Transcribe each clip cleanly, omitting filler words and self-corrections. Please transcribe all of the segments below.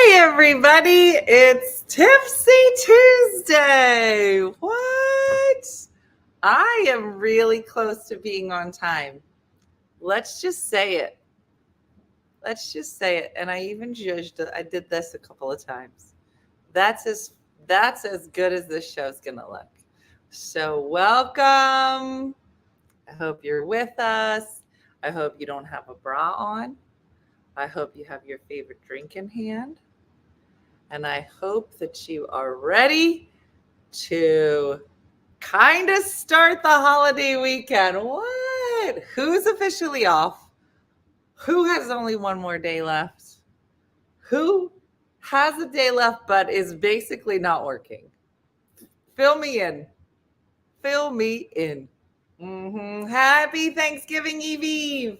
Hey everybody, it's Tipsy Tuesday. What? I am really close to being on time. Let's just say it. And I even judged it. I did this a couple of times. That's as good as this show's gonna look. So welcome. I hope you're with us. I hope you don't have a bra on. I hope you have your favorite drink in hand. And I hope that you are ready to kind of start the holiday weekend. What? Who's officially off? Who has only one more day left? Who has a day left but is basically not working? Fill me in. Fill me in. Happy Thanksgiving Eve.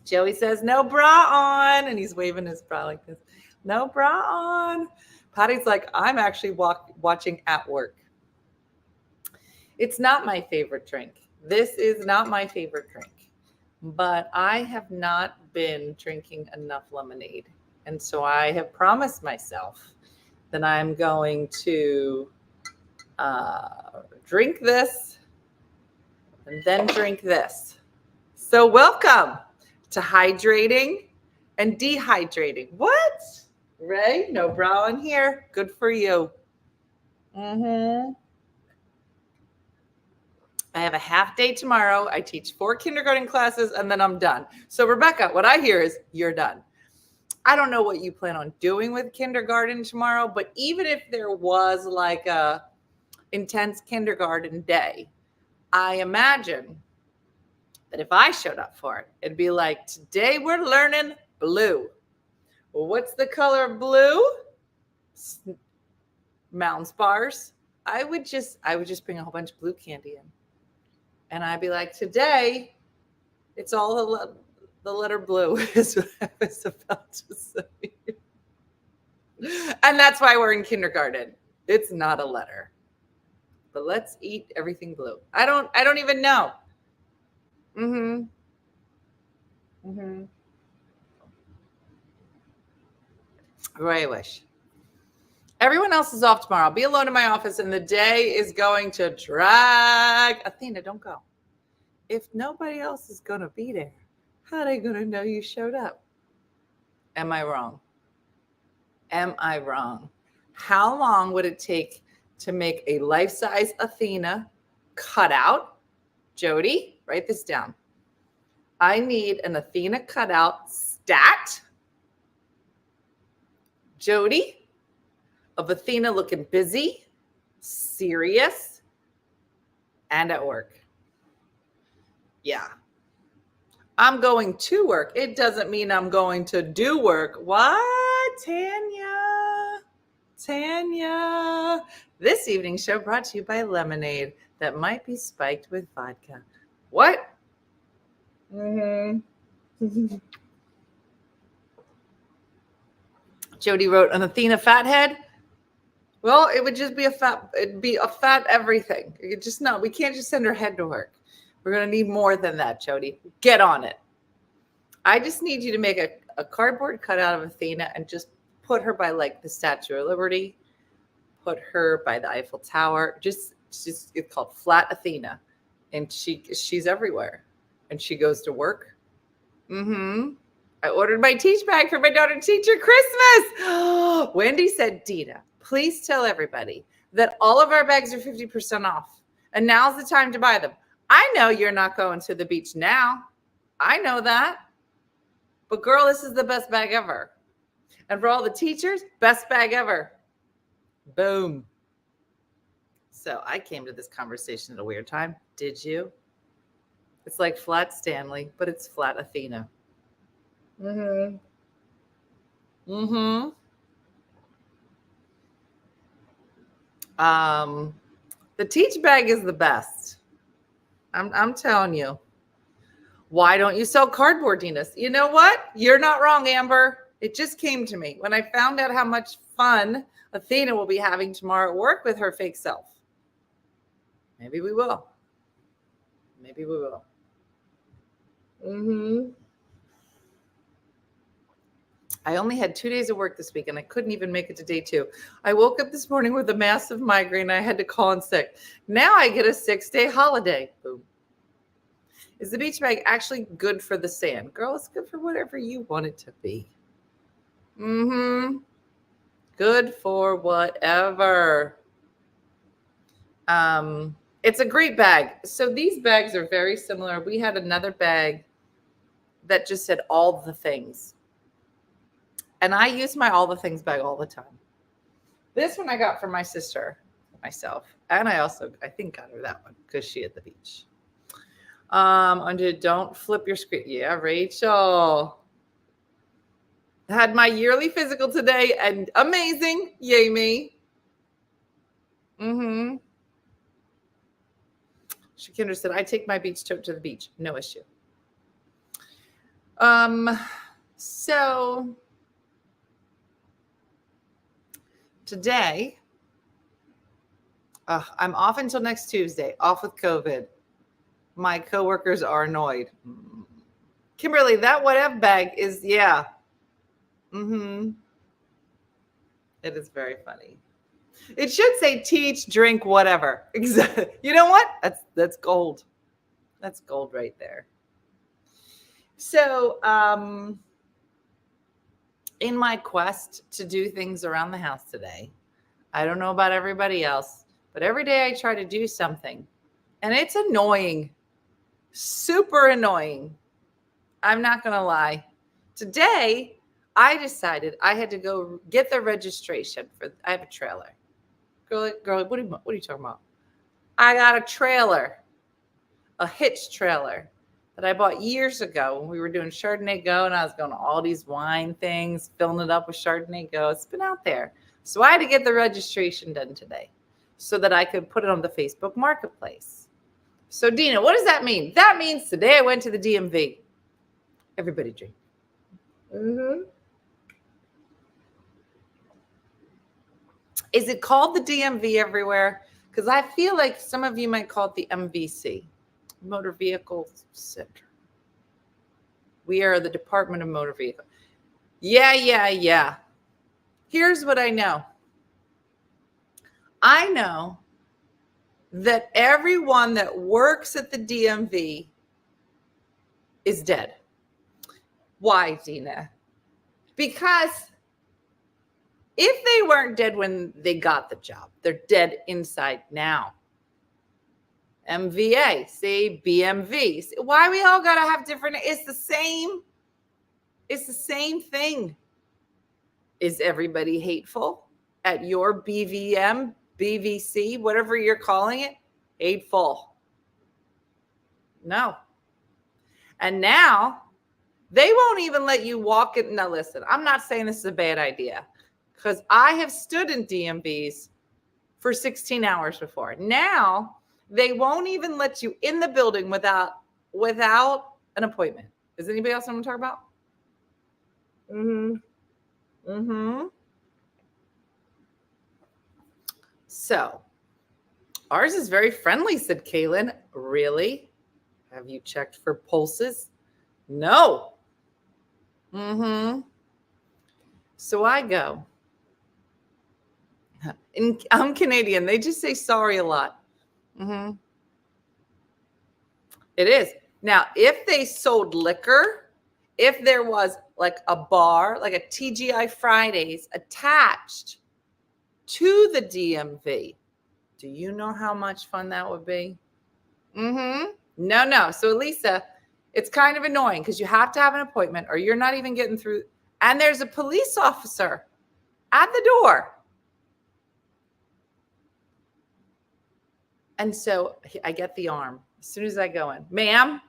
Joey says, no bra on. And he's waving his bra like this. No bra on. Patty's like, I'm actually watching at work. It's not my favorite drink. This is not my favorite drink. But I have not been drinking enough lemonade. And so I have promised myself that I'm going to drink this and then drink this. So welcome to hydrating and dehydrating. What? Ray, no bra on here. Good for you. I have a half day tomorrow. I teach 4 kindergarten classes and then I'm done. So Rebecca, what I hear is you're done. I don't know what you plan on doing with kindergarten tomorrow, but even if there was like a intense kindergarten day, I imagine that if I showed up for it, it'd be like, today we're learning blue. Well, what's the color of blue? Mountain spars. I would just bring a whole bunch of blue candy in. And I'd be like, today, it's all the letter blue is what I was about to say. And that's why we're in kindergarten. It's not a letter. But let's eat everything blue. I don't even know. I wish. Everyone else is off tomorrow. I'll be alone in my office and the day is going to drag. Athena, don't go. If nobody else is going to be there, how are they going to know you showed up? Am I wrong? How long would it take to make a life-size Athena cutout? Jody, write this down. I need an Athena cutout stat. Jody, of Athena looking busy, serious, and at work. Yeah. I'm going to work. It doesn't mean I'm going to do work. What? Tanya. This evening's show brought to you by lemonade that might be spiked with vodka. What? Jody wrote, an Athena fathead. Well, it would just be it'd be a fat everything. We can't just send her head to work. We're going to need more than that, Jody. Get on it. I just need you to make a cardboard cutout of Athena and just put her by like the Statue of Liberty. Put her by the Eiffel Tower. It's called Flat Athena. And she's everywhere. And she goes to work. I ordered my teach bag for my daughter teacher Christmas. Wendy said, Dina, please tell everybody that all of our bags are 50% off. And now's the time to buy them. I know you're not going to the beach now. I know that. But girl, this is the best bag ever. And for all the teachers, best bag ever. Boom. So I came to this conversation at a weird time. Did you? It's like Flat Stanley, but it's Flat Athena. The teach bag is the best. I'm telling you. Why don't you sell cardboard, Dina? You know what? You're not wrong, Amber. It just came to me when I found out how much fun Athena will be having tomorrow at work with her fake self. Maybe we will. I only had 2 days of work this week and I couldn't even make it to day 2. I woke up this morning with a massive migraine. I had to call in sick. Now I get a 6-day holiday. Boom. Is the beach bag actually good for the sand? Girl, it's good for whatever you want it to be. Mm-hmm. Good for whatever. It's a great bag. So these bags are very similar. We had another bag that just said all the things. And I use my all the things bag all the time. This one I got for my sister, myself. And I think got her that one because she at the beach. Under don't flip your screen. Yeah, Rachel. Had my yearly physical today and amazing. Yay me. Mm-hmm. Shakindra said, I take my beach tote to the beach. No issue. So today, I'm off until next Tuesday, off with COVID. My coworkers are annoyed. Kimberly, that whatever bag is, yeah. Mm-hmm. It is very funny. It should say teach, drink, whatever. Exactly. You know what? That's gold. That's gold right there. So, in my quest to do things around the house today, I don't know about everybody else, but every day I try to do something, and it's annoying, super annoying. I'm not going to lie. Today, I decided I had to go get the registration I have a trailer. Girl, what are you talking about? I got a trailer, a hitch trailer that I bought years ago when we were doing Chardonnay Go, and I was going to all these wine things, filling it up with Chardonnay Go. It's been out there. So I had to get the registration done today so that I could put it on the Facebook Marketplace. So Dina, what does that mean? That means today I went to the DMV. Everybody drink. Mm-hmm. Is it called the DMV everywhere? Because I feel like some of you might call it the MVC, Motor Vehicle Center. We are the Department of Motor Vehicle. Yeah. Here's what I know. I know that everyone that works at the DMV is dead. Why, Dina? Because if they weren't dead when they got the job, they're dead inside now. MVA, see, BMV. See, why we all got to have different, it's the same thing. Is everybody hateful at your BVM, BVC, whatever you're calling it? Hateful. No. And now they won't even let you walk in. Now, listen, I'm not saying this is a bad idea because I have stood in DMVs for 16 hours before. Now they won't even let you in the building without an appointment. Is anybody else know what I'm talking about? Mm-hmm. So ours is very friendly, said Kaylin. Really? Have you checked for pulses? No. Mm-hmm. So I go. I'm Canadian. They just say sorry a lot. Mm-hmm. It is. Now, if they sold liquor, if there was like a bar, like a TGI Fridays attached to the DMV, do you know how much fun that would be? Mm-hmm. No. So, Lisa, it's kind of annoying because you have to have an appointment or you're not even getting through. And there's a police officer at the door. And so I get the arm as soon as I go in. Ma'am.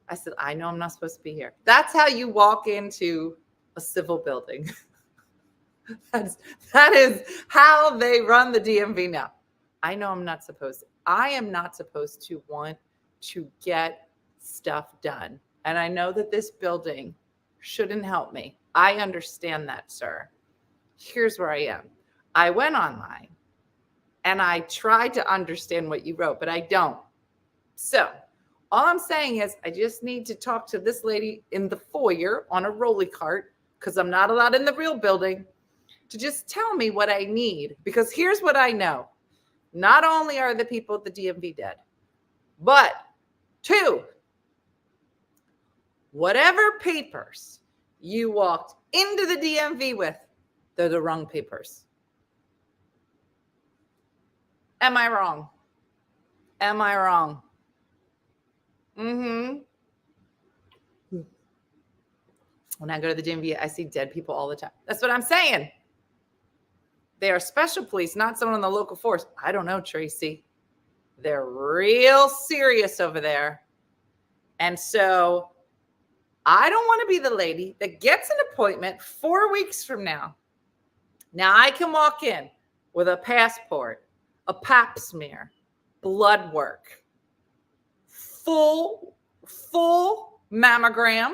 I said, I know I'm not supposed to be here. That's how you walk into a civil building. That is how they run the DMV now. I know I'm not supposed to. I am not supposed to want to get stuff done. And I know that this building shouldn't help me. I understand that, sir. Here's where I am. I went online and I tried to understand what you wrote, but I don't. So All I'm saying is I just need to talk to this lady in the foyer on a rolly cart because I'm not allowed in the real building to just tell me what I need. Because here's what I know. Not only are the people at the DMV dead, but 2, whatever papers you walked into the DMV with, they're the wrong papers. Am I wrong? Am I wrong? Mm-hmm. When I go to the DMV, I see dead people all the time. That's what I'm saying. They are special police, not someone on the local force. I don't know, Tracy. They're real serious over there. And so I don't want to be the lady that gets an appointment 4 weeks from now. Now I can walk in with a passport, a pap smear, blood work, full mammogram,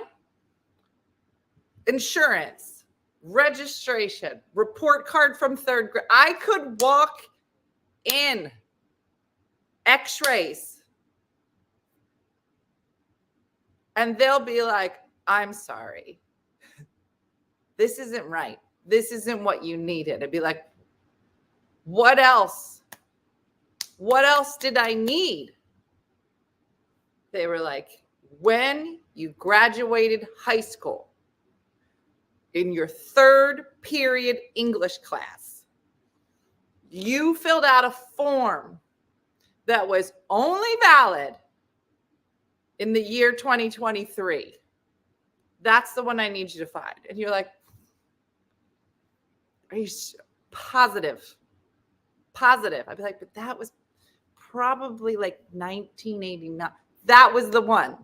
insurance, registration, report card from 3rd grade. I could walk in, x-rays, and they'll be like, I'm sorry. This isn't right. This isn't what you needed. I'd be like, what else? What else did I need? They were like, when you graduated high school, in your 3rd period English class, you filled out a form that was only valid in the year 2023. That's the one I need you to find. And you're like, are you positive? Positive. I'd be like, but that was probably like 1989. That was the one.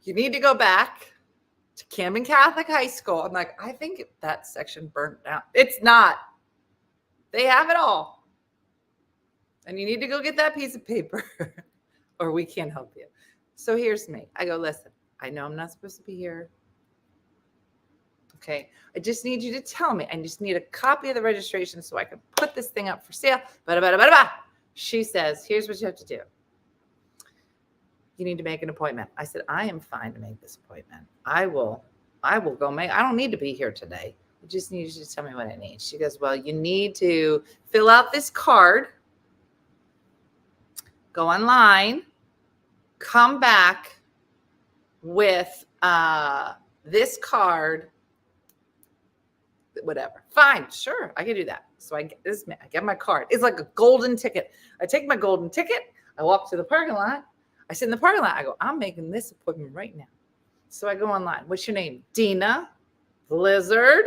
You need to go back to Camden Catholic High School. I'm like, I think that section burnt down. It's not. They have it all. And you need to go get that piece of paper or we can't help you. So here's me. I go, listen, I know I'm not supposed to be here. Okay. I just need you to tell me. I just need a copy of the registration so I can put this thing up for sale. She says, here's what you have to do. You need to make an appointment. I said, I am fine to make this appointment. I will go make, I don't need to be here today. I just need you to tell me what I need. She goes, well, you need to fill out this card, go online, come back with this card, whatever. Fine, sure, I can do that. So I get my card. It's like a golden ticket. I take my golden ticket. I walk to the parking lot. I sit in the parking lot. I go, I'm making this appointment right now. So I go online. What's your name? Dina, Blizzard,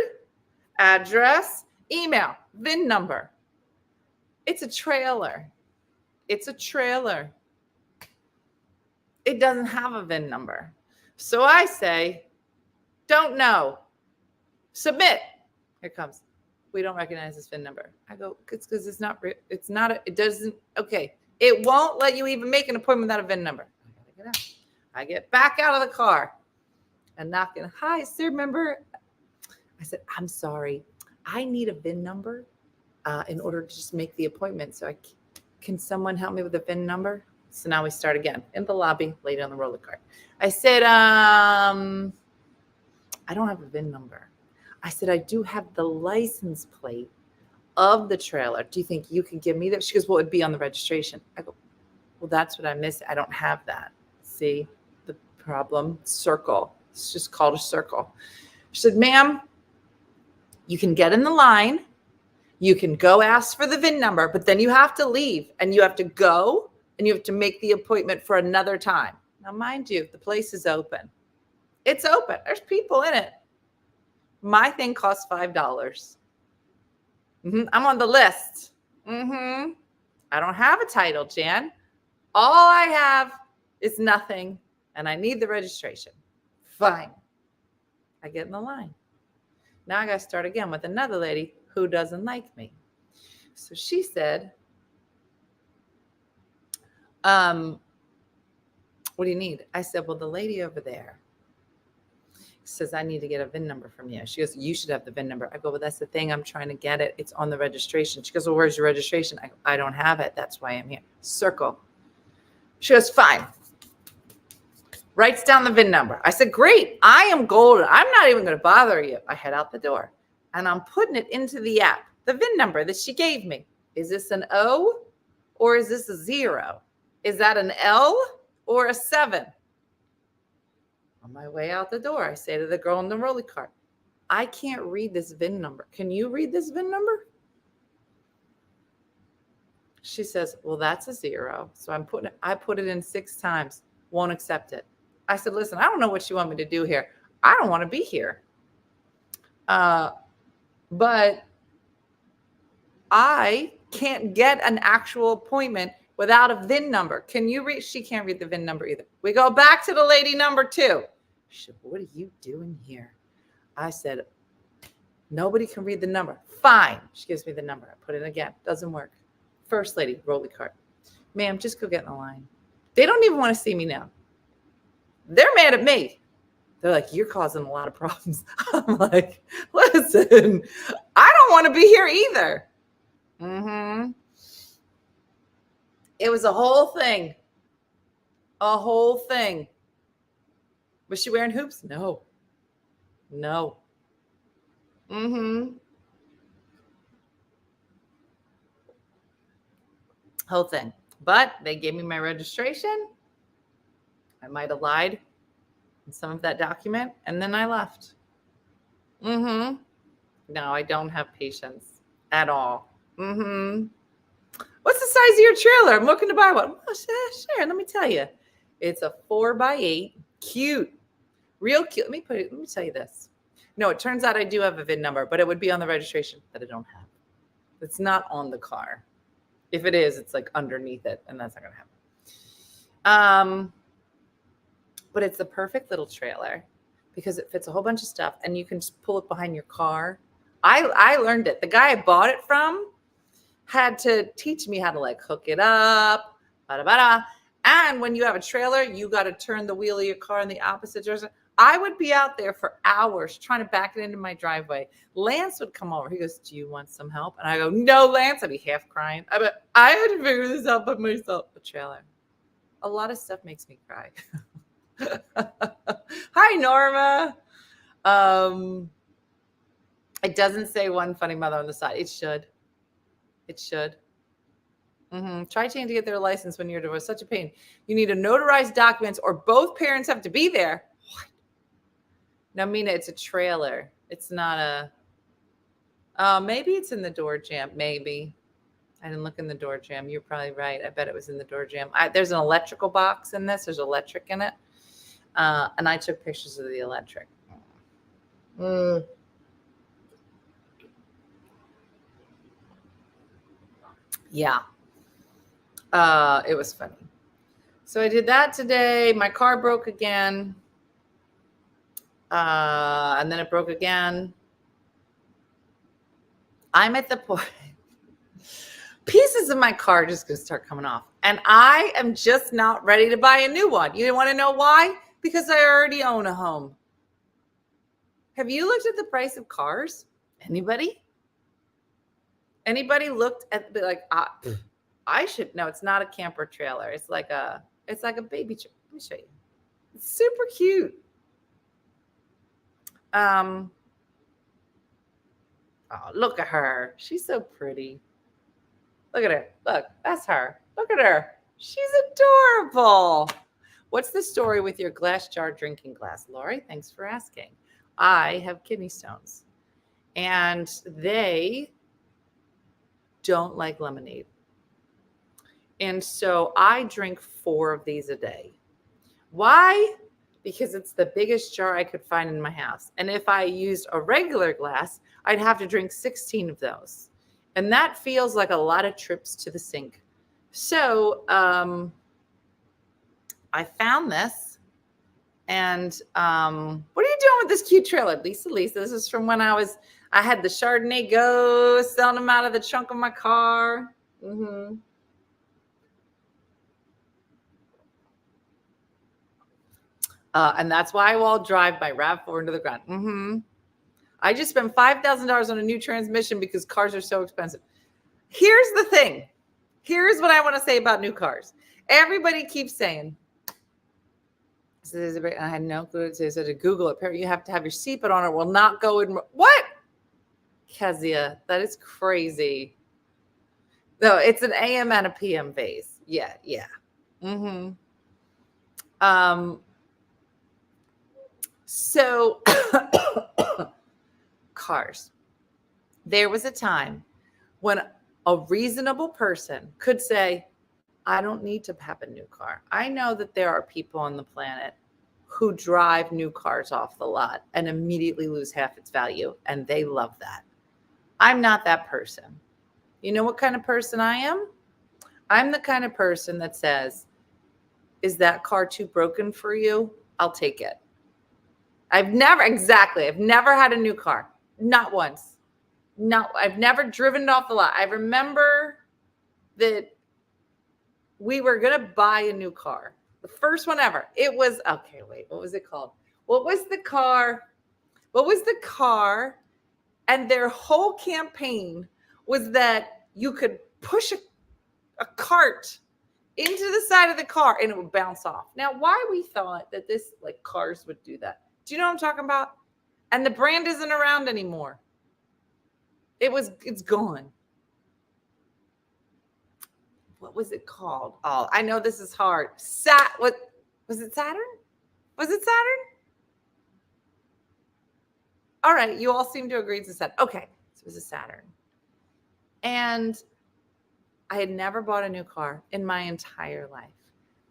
address, email, VIN number. It's a trailer. It's a trailer. It doesn't have a VIN number. So I say, don't know. Submit. Here it comes. We don't recognize this VIN number. I go, it's because it's not, it doesn't, okay. It won't let you even make an appointment without a VIN number. I gotta get out. I get back out of the car and knocking. Hi, sir, remember? I said, I'm sorry. I need a VIN number in order to just make the appointment. So can someone help me with a VIN number? So now we start again in the lobby, lady on the roller cart. I said, I don't have a VIN number. I said, I do have the license plate of the trailer. Do you think you can give me that? She goes, well, it'd be on the registration. I go, well, that's what I miss. I don't have that. See the problem? Circle. It's just called a circle. She said, ma'am, you can get in the line. You can go ask for the VIN number, but then you have to leave and you have to go and you have to make the appointment for another time. Now, mind you, the place is open. It's open. There's people in it. My thing costs $5. I'm on the list. I don't have a title, Jan. All I have is nothing, and I need the registration. Fine. I get in the line. Now I got to start again with another lady who doesn't like me. So she said, what do you need? I said, well, the lady over there says, I need to get a VIN number from you. She goes, you should have the VIN number. I go, well, that's the thing. I'm trying to get it. It's on the registration. She goes, well, where's your registration? I don't have it. That's why I'm here. Circle. She goes, fine. Writes down the VIN number. I said, great. I am golden. I'm not even going to bother you. I head out the door and I'm putting it into the app. The VIN number that she gave me. Is this an O or is this a 0? Is that an L or a 7? On my way out the door, I say to the girl in the rolly cart, I can't read this VIN number. Can you read this VIN number? She says, well, that's a 0. So I put it in 6 times. Won't accept it. I said, listen, I don't know what you want me to do here. I don't want to be here. But I can't get an actual appointment without a VIN number. Can you read? She can't read the VIN number either. We go back to the lady number 2. She said, what are you doing here? I said, nobody can read the number. Fine. She gives me the number. I put it again. Doesn't work. First lady, rolly cart. Ma'am, just go get in the line. They don't even want to see me now. They're mad at me. They're like, you're causing a lot of problems. I'm like, listen, I don't want to be here either. It was a whole thing. A whole thing. Was she wearing hoops? No. Whole thing. But they gave me my registration. I might have lied in some of that document, and then I left. No, I don't have patience at all. What's the size of your trailer? I'm looking to buy one. Oh, sure. Let me tell you. It's a 4x8. Cute. Real cute. Let me tell you this. No, it turns out I do have a VIN number, but it would be on the registration that I don't have. It's not on the car. If it is, it's like underneath it, and that's not going to happen. But it's the perfect little trailer because it fits a whole bunch of stuff, and you can just pull it behind your car. I learned it. The guy I bought it from had to teach me how to like hook it up. And when you have a trailer, you got to turn the wheel of your car in the opposite direction. I would be out there for hours trying to back it into my driveway. Lance would come over. He goes, do you want some help? And I go, no, Lance. I'd be half crying. I had to figure this out by myself. The trailer. A lot of stuff makes me cry. Hi, Norma. It doesn't say one funny mother on the side. It should. Try changing to get their license when you're divorced. Such a pain. You need to notarize documents or both parents have to be there. What? Now, Mina, it's a trailer. It's not a, maybe it's in the door jamb. Maybe. I didn't look in the door jamb. You're probably right. I bet it was in the door jamb. There's an electrical box in this. There's electric in it. And I took pictures of the electric. Yeah. It was funny. So I did that today. My car broke again. And then it broke again. I'm at the point. Pieces of my car just going to start coming off. And I am just not ready to buy a new one. You want to know why? Because I already own a home. Have you looked at the price of cars? Anybody looked at like I should no, it's not a camper trailer. It's like a baby trailer. Let me show you. It's super cute. Oh, look at her. She's so pretty. Look at her. Look, that's her. Look at her. She's adorable. What's the story with your glass jar drinking glass? Lori, thanks for asking. I have kidney stones, and they don't like lemonade. And so I drink 4 of these a day. Why? Because it's the biggest jar I could find in my house. And if I used a regular glass, I'd have to drink 16 of those. And that feels like a lot of trips to the sink. So I found this. And what are you doing with this cute trailer? Lisa, this is from when I had the Chardonnay Go, selling them out of the trunk of my car. And that's why I will drive my RAV4 into the ground. I just spent $5,000 on a new transmission because cars are so expensive. Here's the thing. Here's what I want to say about new cars. Everybody keeps saying, I had no clue. So to Google it, apparently you have to have your seatbelt on or it will not go in. What? Kezia, that is crazy. No, it's an AM and a PM phase. Yeah. Mm-hmm. So cars. There was a time when a reasonable person could say, I don't need to have a new car. I know that there are people on the planet who drive new cars off the lot and immediately lose half its value, and they love that. I'm not that person. You know what kind of person I am? I'm the kind of person that says, is that car too broken for you? I'll take it. I've never had a new car. Not once. No, I've never driven it off the lot. I remember that we were going to buy a new car. The first one ever. It was, okay, wait, what was it called? What was the car? And their whole campaign was that you could push a cart into the side of the car and it would bounce off. Now, why we thought that this, like, cars would do that? Do you know what I'm talking about? And the brand isn't around anymore. It's gone. What was it called? Oh, I know this is hard. What was it? Saturn? Was it Saturn? All right, you all seem to agree it's a Saturn. Okay, so it was a Saturn. And I had never bought a new car in my entire life.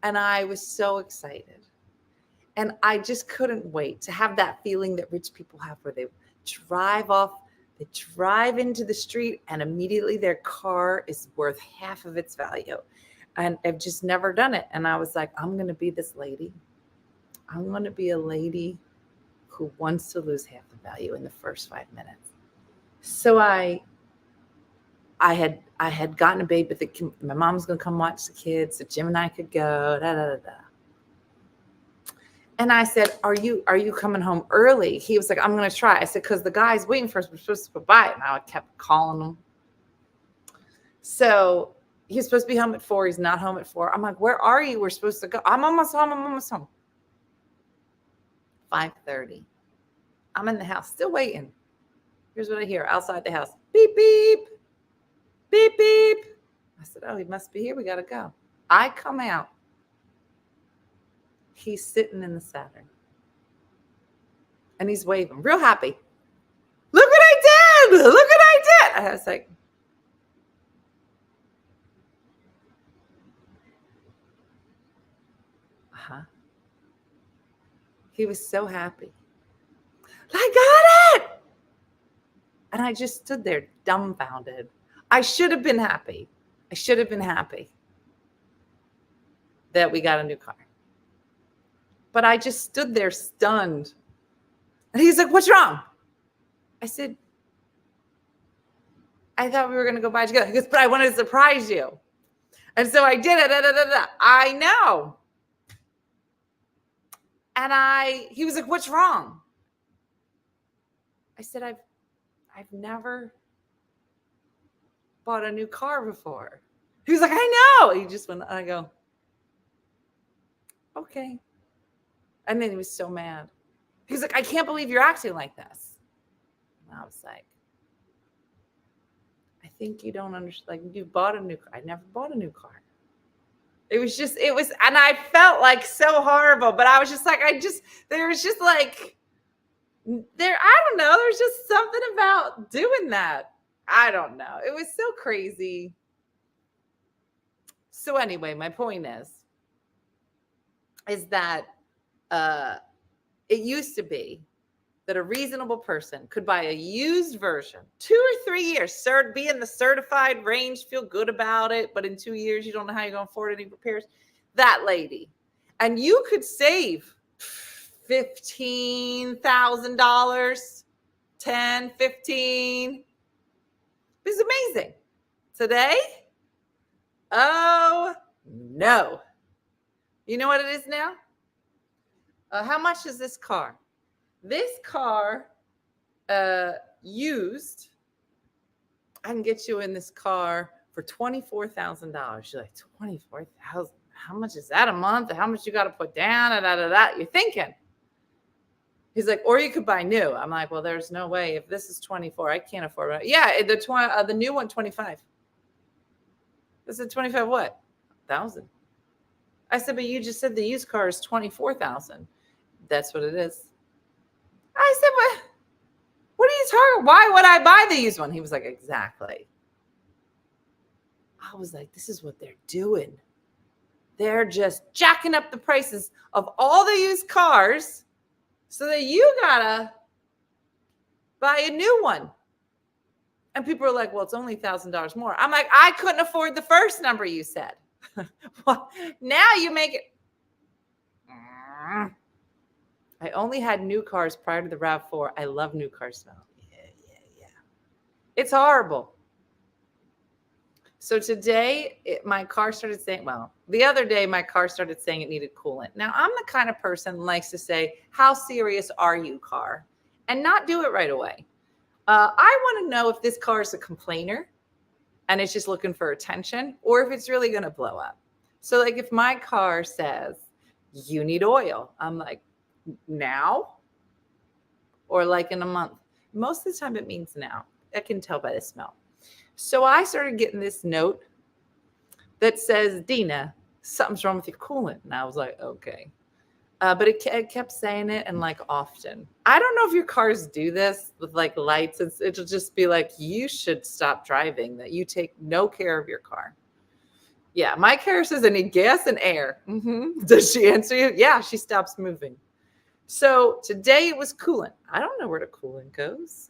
And I was so excited. And I just couldn't wait to have that feeling that rich people have where they drive into the street and immediately their car is worth half of its value. And I've just never done it. And I was like, I'm going to be this lady. I'm going to be a lady who wants to lose half the value in the first 5 minutes. So I had gotten a baby. My mom was going to come watch the kids so Jim and I could go. And I said, are you coming home early? He was like, I'm going to try. I said, because the guy's waiting for us. We're supposed to go by it. And I kept calling him. So he's supposed to be home at 4. He's not home at 4. I'm like, where are you? We're supposed to go. I'm almost home. 5:30. I'm in the house, still waiting. Here's what I hear outside the house. Beep, beep. Beep, beep. I said, oh, he must be here. We got to go. I come out. He's sitting in the Saturn. And he's waving, real happy. Look what I did. I was like, He was so happy. I got it. And I just stood there dumbfounded. I should have been happy. That we got a new car. But I just stood there stunned. And he's like, what's wrong? I said, I thought we were going to go buy it together. He goes, but I wanted to surprise you. And so I did it. I know. And he was like, what's wrong? I said, I've never bought a new car before. He was like, I know. He just went, I go, okay. And then he was so mad. He was like, I can't believe you're acting like this. And I was like, I think you don't understand. Like, you bought a new car. I never bought a new car. It was, and I felt like so horrible, but I was just like, I don't know. There's just something about doing that. I don't know. It was so crazy. So anyway, my point is that it used to be that a reasonable person could buy a used version, 2 or 3 years, be in the certified range, feel good about it, but in 2 years, you don't know how you're going to afford any repairs. That lady. And you could save $15,000, 10, 15. It's amazing. Today? Oh, no. You know what it is now? How much is this car? This car, used, I can get you in this car for $24,000. You're like, $24,000? how much is that a month? How much you got to put down? You're thinking. He's like, or you could buy new. I'm like, well, there's no way. If this is 24, I can't afford it. Yeah, the new one, 25. I said, 25 what? 1,000. I said, but you just said the used car is 24,000. That's what it is. I said, what are you talking? Why would I buy the used one? He was like, exactly. I was like, this is what they're doing. They're just jacking up the prices of all the used cars so that you gotta buy a new one. And people are like, well, it's only $1,000 more. I'm like, I couldn't afford the first number you said. Well, now you make it. I only had new cars prior to the RAV4. I love new car smell. Yeah. It's horrible. So today, my car started saying, well, the other day, my car started saying it needed coolant. Now, I'm the kind of person who likes to say, how serious are you, car? And not do it right away. I want to know if this car is a complainer and it's just looking for attention, or if it's really going to blow up. So like if my car says, you need oil, I'm like, now? Or like in a month? Most of the time it means now. I can tell by the smell. So I started getting this note that says, Dina, something's wrong with your coolant. And I was like, okay. But it kept saying it, and like often. I don't know if your cars do this with like lights. It'll just be like, you should stop driving, that you take no care of your car. Yeah, my car says I need gas and air. Mm-hmm. Does she answer you? Yeah, she stops moving. So today it was coolant. I don't know where the coolant goes.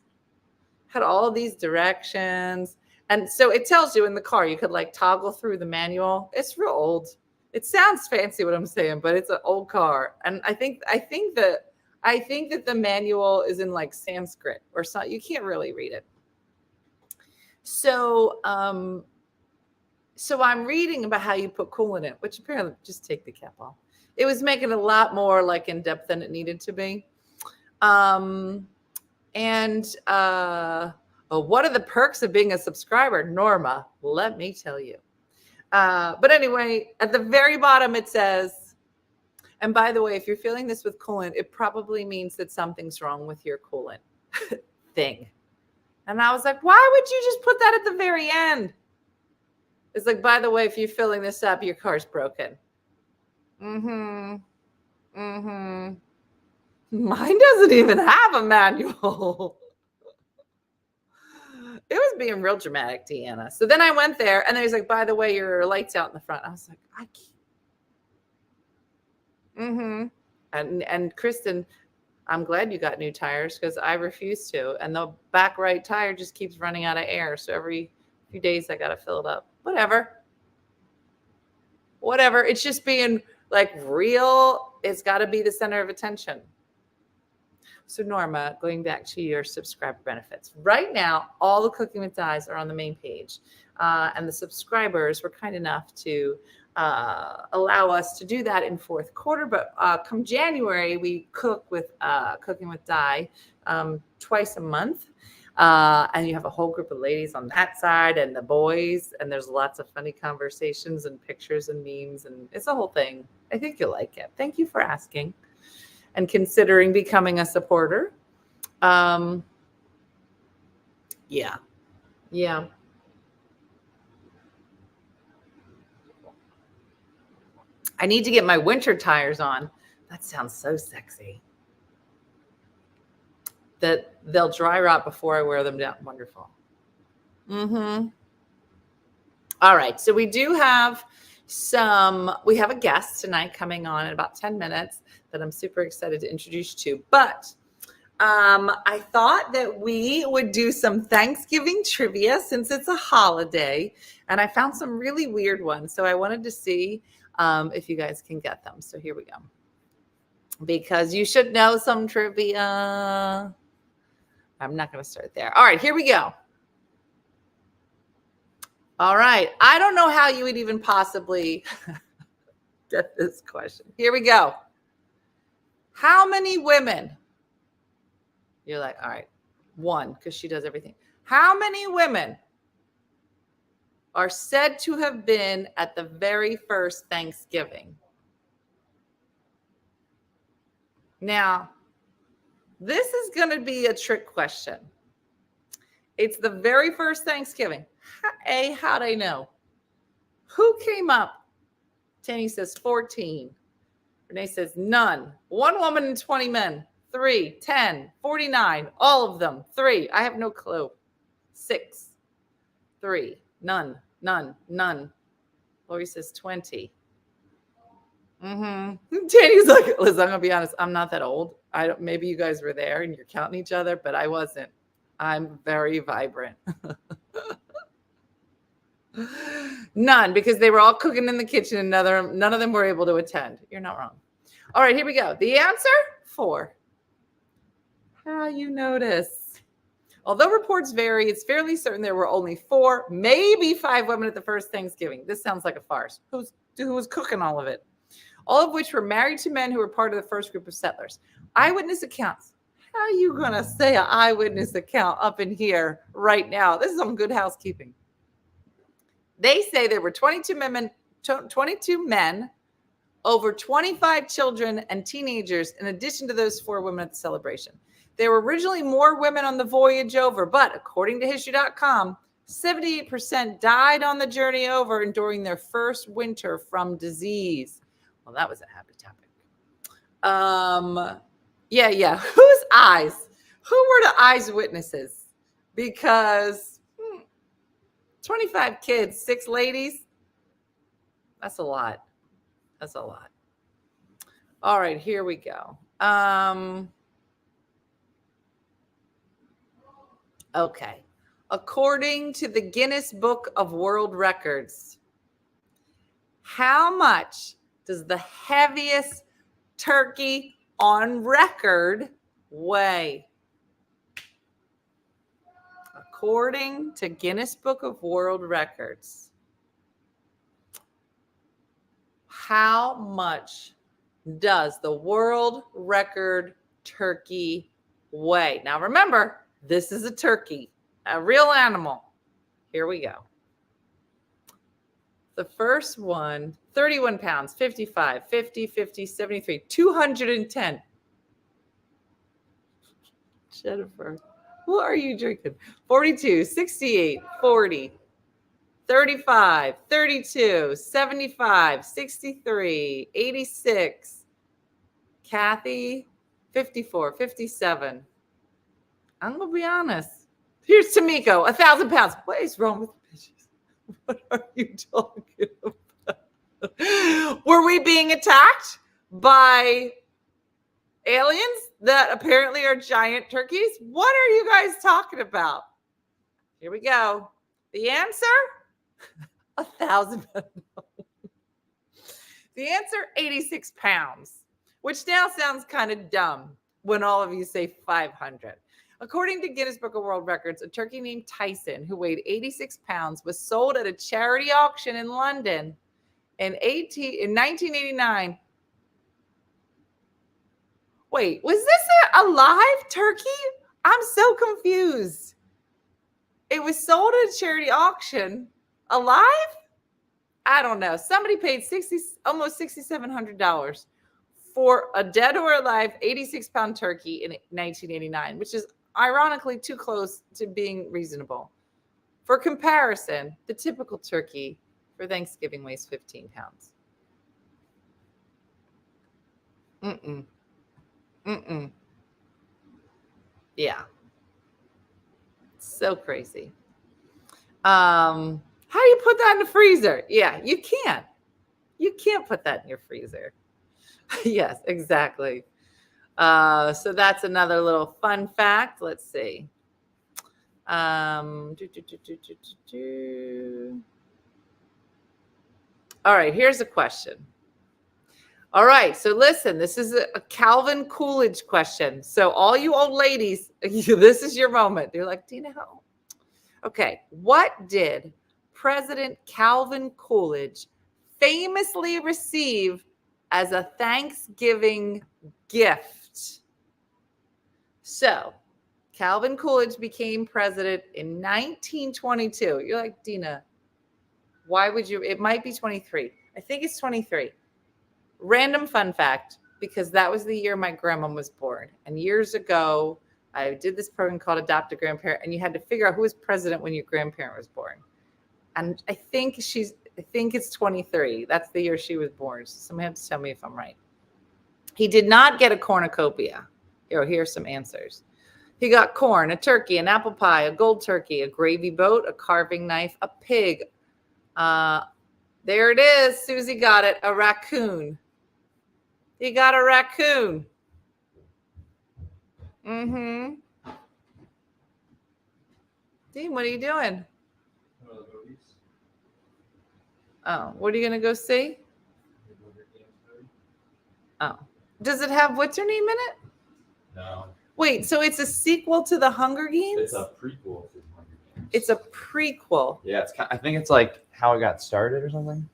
Had all these directions. And so it tells you in the car, you could like toggle through the manual. It's real old. It sounds fancy what I'm saying, but it's an old car. And I think that the manual is in like Sanskrit or something. You can't really read it. So I'm reading about how you put coolant in, which apparently just take the cap off. It was making it a lot more like in depth than it needed to be. What are the perks of being a subscriber, Norma? Let me tell you. But anyway, at the very bottom, it says, and by the way, if you're feeling this with coolant, it probably means that something's wrong with your coolant thing. And I was like, why would you just put that at the very end? It's like, by the way, if you're filling this up, your car's broken. Mine doesn't even have a manual. It was being real dramatic, Deanna. So then I went there, and there's like, by the way, your light's out in the front. I was like, I can't. And Kristen, I'm glad you got new tires because I refuse to. And the back right tire just keeps running out of air. So every few days I got to fill it up. Whatever. It's just being like real. It's got to be the center of attention. So Norma, going back to your subscriber benefits. Right now, all the Cooking with Dyes are on the main page. And the subscribers were kind enough to allow us to do that in fourth quarter. But come January, we cook with Cooking with Dye twice a month. And you have a whole group of ladies on that side and the boys. And there's lots of funny conversations and pictures and memes. And it's a whole thing. I think you'll like it. Thank you for asking and considering becoming a supporter. Yeah. I need to get my winter tires on. That sounds so sexy. That they'll dry rot before I wear them down. Wonderful. All right. So we have a guest tonight coming on in about 10 minutes that I'm super excited to introduce you to. But I thought that we would do some Thanksgiving trivia since it's a holiday. And I found some really weird ones. So I wanted to see if you guys can get them. So here we go. Because you should know some trivia. I'm not going to start there. All right, here we go. All right. I don't know how you would even possibly get this question. Here we go. How many women? You're like, all right, 1, because she does everything. How many women are said to have been at the very first Thanksgiving? Now, this is going to be a trick question. It's the very first Thanksgiving. How'd I know? Who came up? Tanny says 14. Renee says none. One woman and 20 men. 3, 10, 49. All of them. 3. I have no clue. 6, 3. None. Lori says 20. Tanny's like, listen, I'm gonna be honest. I'm not that old. Maybe you guys were there and you're counting each other, but I wasn't. I'm very vibrant. None, because they were all cooking in the kitchen and none of them were able to attend. You're not wrong. All right, here we go. The answer, 4. How you notice? Although reports vary, it's fairly certain there were only 4, maybe 5 women at the first Thanksgiving. This sounds like a farce. Who was cooking all of it? All of which were married to men who were part of the first group of settlers. Eyewitness accounts. How are you going to say an eyewitness account up in here right now? This is some good housekeeping. They say there were 22 men, over 25 children and teenagers, in addition to those 4 women at the celebration. There were originally more women on the voyage over, but according to history.com, 78% died on the journey over and during their first winter from disease. Well, that was a happy topic. Yeah. Whose eyes? Who were the eyes witnesses? Because 25 kids, 6 ladies. That's a lot. All right, here we go. Okay. According to the Guinness Book of World Records, how much does the heaviest turkey on record weigh? According to Guinness Book of World Records, how much does the world record turkey weigh? Now remember, this is a turkey, a real animal. Here we go. The first one, 31 pounds, 55, 50, 50, 73, 210. Jennifer, what are you drinking? 42, 68, 40, 35, 32, 75, 63, 86. Kathy, 54, 57. I'm going to be honest. Here's Tamiko, 1,000 pounds. What is wrong with the bitches? What are you talking about? Were we being attacked by aliens that apparently are giant turkeys? What are you guys talking about? Here we go. The answer, 1,000 pounds. The answer, 86 pounds, which now sounds kind of dumb when all of you say 500. According to Guinness Book of World Records, a turkey named Tyson, who weighed 86 pounds, was sold at a charity auction in London in 1989. Wait, was this a live turkey? I'm so confused. It was sold at a charity auction. Alive? I don't know. Somebody paid almost $6,700 for a dead or alive 86-pound turkey in 1989, which is ironically too close to being reasonable. For comparison, the typical turkey for Thanksgiving weighs 15 pounds. Yeah. So crazy. How do you put that in the freezer? Yeah, you can't. You can't put that in your freezer. Yes, exactly. So that's another little fun fact. Let's see. All right, here's a question. All right, so listen, this is a Calvin Coolidge question. So all you old ladies, this is your moment. You're like, Dina, how? Okay, what did President Calvin Coolidge famously receive as a Thanksgiving gift? So Calvin Coolidge became president in 1922. You're like, Dina, Why would you? It might be 23. I think it's 23. Random fun fact, because that was the year my grandma was born. And years ago, I did this program called Adopt a Grandparent, and you had to figure out who was president when your grandparent was born. And I think it's 23. That's the year she was born. So somebody has to tell me if I'm right. He did not get a cornucopia. Here's some answers. He got corn, a turkey, an apple pie, a gold turkey, a gravy boat, a carving knife, a pig. There it is. Susie got it. A raccoon. He got a raccoon. Mm-hmm. Dean, what are you doing? Oh, what are you going to go see? Oh. Does it have what's her name in it? No. Wait, so it's a sequel to the Hunger Games? It's a prequel to the Hunger Games. It's a prequel. Yeah, I think it's like how it got started or something.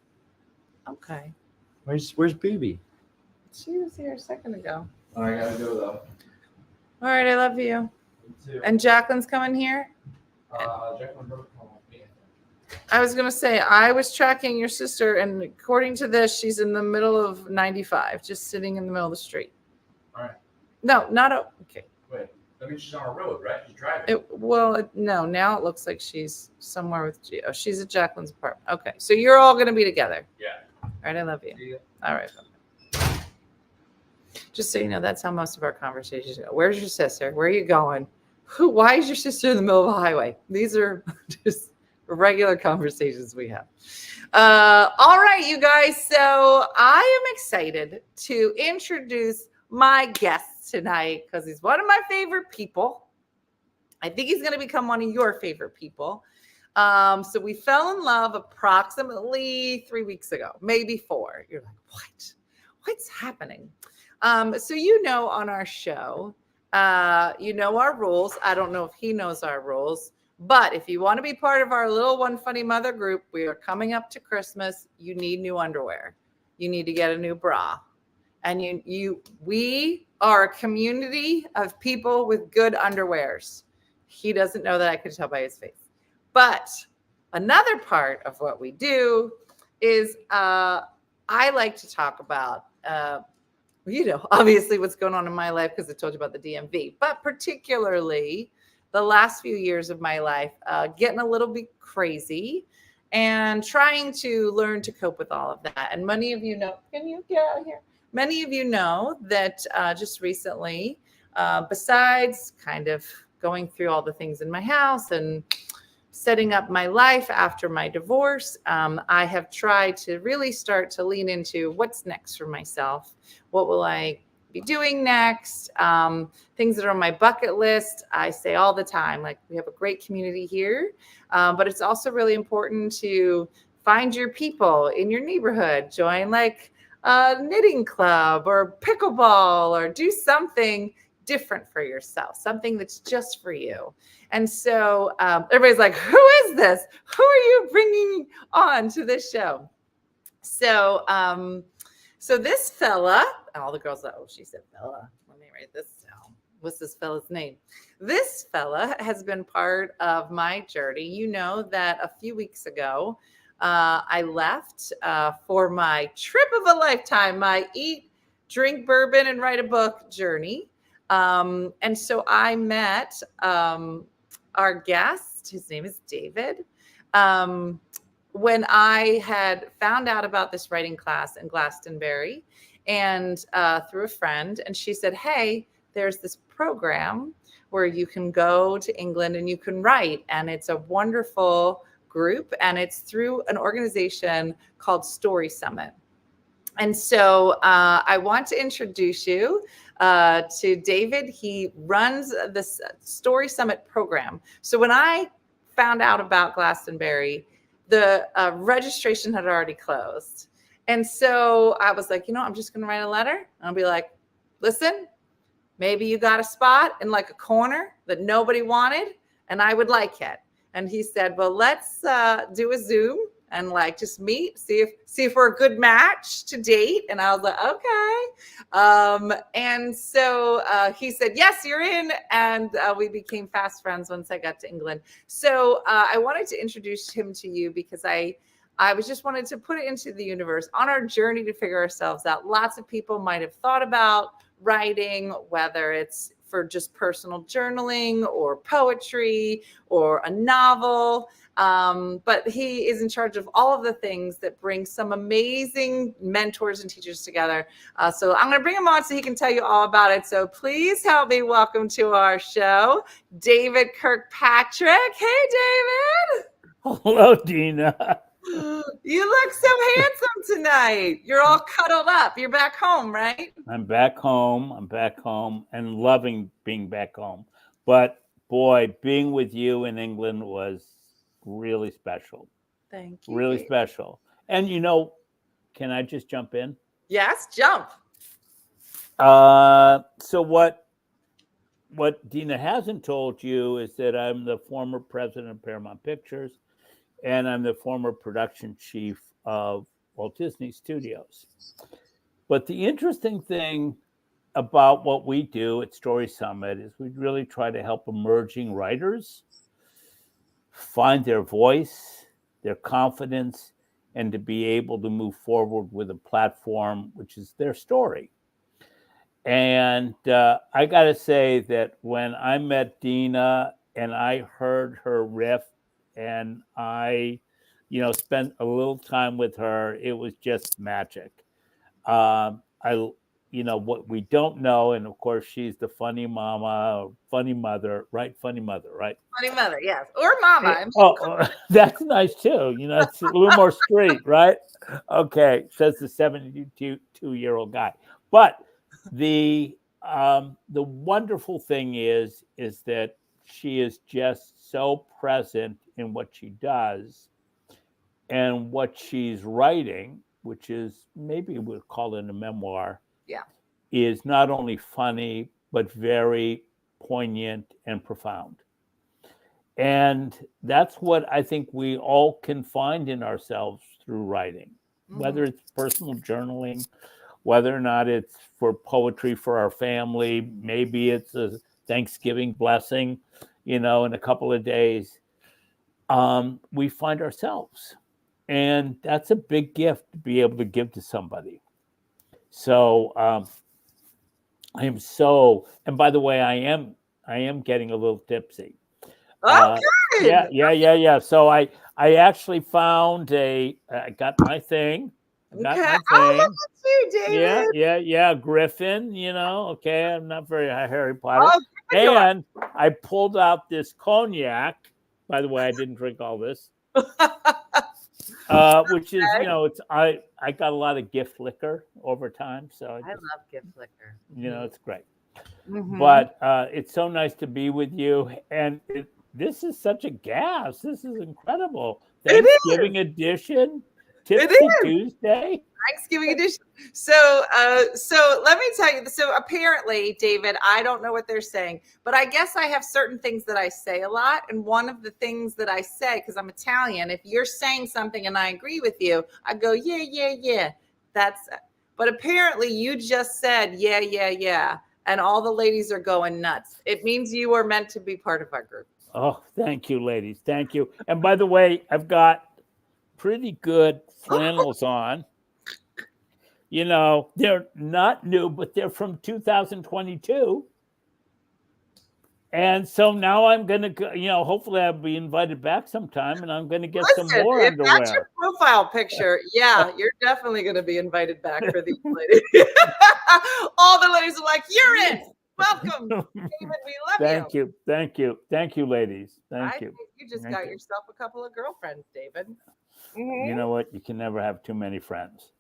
Okay. Where's Booby? She was here a second ago. Oh, I gotta go though. All right, I love you. Me too. And Jacqueline's coming here? Jacqueline wrote home with me. I was going to say, I was tracking your sister, and according to this, she's in the middle of 95, just sitting in the middle of the street. All right. No, okay. Wait, that means she's on a road, right? She's driving. No, now it looks like she's somewhere with Gio. She's at Jacqueline's apartment. Okay, so you're all going to be together. Yeah. All right, I love you. See ya. All right. Just so you know, that's how most of our conversations go. Where's your sister? Where are you going? Why is your sister in the middle of a highway? These are just regular conversations we have. All right, you guys. So I am excited to introduce my guest tonight because he's one of my favorite people. I think he's going to become one of your favorite people. So we fell in love approximately 3 weeks ago, maybe 4. You're like, what? What's happening? So on our show, our rules. I don't know if he knows our rules, but if you want to be part of our little One Funny Mother group, we are coming up to Christmas. You need new underwear. You need to get a new bra. And we are a community of people with good underwears. He doesn't know that, I could tell by his face. But another part of what we do is I like to talk about obviously what's going on in my life because I told you about the DMV, but particularly the last few years of my life, getting a little bit crazy and trying to learn to cope with all of that. And many of you know, can you get out of here? Many of you know that just recently, besides kind of going through all the things in my house and setting up my life after my divorce, I have tried to really start to lean into what's next for myself. What will I be doing next? Things that are on my bucket list. I say all the time, like, we have a great community here, but it's also really important to find your people in your neighborhood, join like a knitting club or pickleball, or do something different for yourself, something that's just for you. And so everybody's like, who is this? Who are you bringing on to this show? So this fella, all the girls, she said fella. Let me write this down. What's this fella's name? This fella has been part of my journey. You know that a few weeks ago, I left for my trip of a lifetime, my eat, drink bourbon, and write a book journey. And so I met our guest, his name is David, when I had found out about this writing class in Glastonbury, and through a friend, and she said, hey, there's this program where you can go to England and you can write, and it's a wonderful group, and it's through an organization called Story Summit. And so I want to introduce you to David. He runs this Story Summit program. So when I found out about Glastonbury, the registration had already closed. And so I was like, I'm just going to write a letter. And I'll be like, listen, maybe you got a spot in like a corner that nobody wanted, and I would like it. And he said, well, let's do a Zoom and like just meet, see if we're a good match to date. And I was like, okay. And so he said, yes, you're in. And we became fast friends once I got to England. So I wanted to introduce him to you because I I was just wanted to put it into the universe on our journey to figure ourselves out. Lots of people might have thought about writing, whether it's for just personal journaling or poetry or a novel. But he is in charge of all of the things that bring some amazing mentors and teachers together. So I'm going to bring him on so he can tell you all about it. So please help me welcome to our show, David Kirkpatrick. Hey, David. Hello, Dina. You look so handsome tonight. You're all cuddled up. You're back home, right? I'm back home. And loving being back home. But boy, being with you in England was really special. Thank you. Really special. And can I just jump in? Yes, jump. So what Dina hasn't told you is that I'm the former president of Paramount Pictures, and I'm the former production chief of Walt Disney Studios. But the interesting thing about what we do at Story Summit is we really try to help emerging writers find their voice, their confidence, and to be able to move forward with a platform which is their story. And I got to say that when I met Dina and I heard her riff and I, spent a little time with her, it was just magic. What we don't know, and of course she's the funny mama, funny mother, right? Funny mother, right? Funny mother, yes. Or mama. That's nice too. It's a little more straight, right? Okay, says the 72-year-old guy. But the wonderful thing is that she is just so present in what she does and what she's writing, which is maybe we'll call it a memoir. Yeah, is not only funny but very poignant and profound. And that's what I think we all can find in ourselves through writing, whether it's personal journaling, whether or not it's for poetry for our family, maybe it's a Thanksgiving blessing, in a couple of days. We find ourselves. And that's a big gift to be able to give to somebody. So I am and by the way, I am getting a little tipsy. Oh, good. Yeah. So I actually found I got my thing. Okay. Oh, look at you, David. Yeah. Griffin, okay. I'm not very Harry Potter. Oh, and I pulled out this cognac. By the way, I didn't drink all this. Which is, it's I got a lot of gift liquor over time. So I love gift liquor. It's great. But it's so nice to be with you. And this is such a gas. This is incredible. Thanksgiving edition. Tipsy Tuesday. Thanksgiving edition. So let me tell you. So apparently, David, I don't know what they're saying, but I guess I have certain things that I say a lot. And one of the things that I say, because I'm Italian, if you're saying something and I agree with you, I go, yeah. But apparently you just said, yeah. And all the ladies are going nuts. It means you are meant to be part of our group. Oh, thank you, ladies. Thank you. And by the way, I've got pretty good flannels on. They're not new, but they're from 2022. And so now I'm going to go, hopefully I'll be invited back sometime and I'm going to get some more underwear. That's your profile picture. Yeah, you're definitely going to be invited back for these ladies. All the ladies are like, you're in. Welcome, David. We love you. Thank you, ladies. Thank you. Think you just got yourself a couple of girlfriends, David. You know what? You can never have too many friends.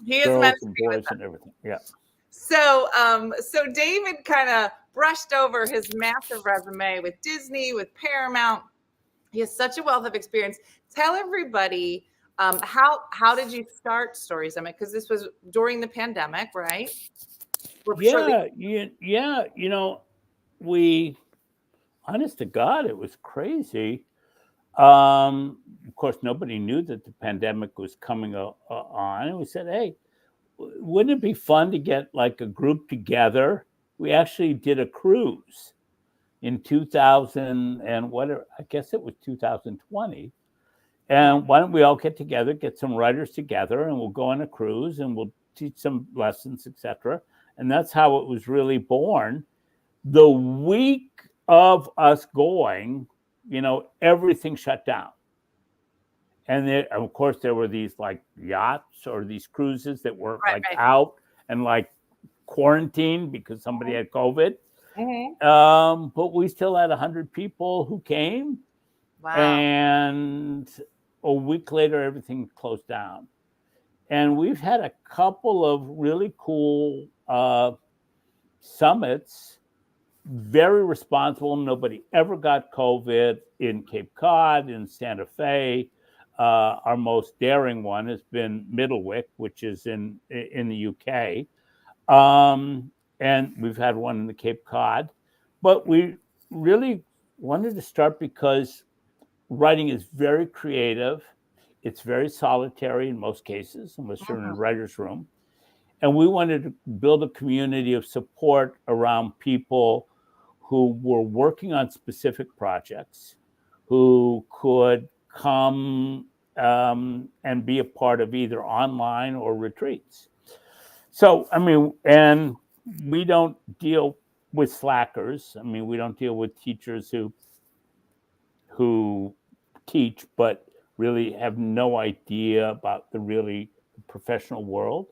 He is girls meant to and be boys with and everything. Yeah. So David kind of brushed over his massive resume with Disney, with Paramount. He has such a wealth of experience. Tell everybody how did you start Story Summit? Because this was during the pandemic, right? We, honest to God, it was crazy. Of course, nobody knew that the pandemic was coming on. And we said, hey, wouldn't it be fun to get like a group together? We actually did a cruise in 2000 and whatever, I guess it was 2020. And why don't we all get together, get some writers together, and we'll go on a cruise and we'll teach some lessons, etc. And that's how it was really born. The week of us going, everything shut down. And there, of course, there were these like yachts or these cruises that were out and like quarantined because somebody had COVID. But we still had 100 people who came. Wow. And a week later, everything closed down. And we've had a couple of really cool summits, very responsible. Nobody ever got COVID in Cape Cod, in Santa Fe. Our most daring one has been Middlewick, which is in the UK. And we've had one in the Cape Cod. But we really wanted to start because writing is very creative. It's very solitary in most cases, unless you're in a writer's room. And we wanted to build a community of support around people who were working on specific projects, who could come and be a part of either online or retreats. So, and we don't deal with slackers. We don't deal with teachers who teach but really have no idea about the really professional world.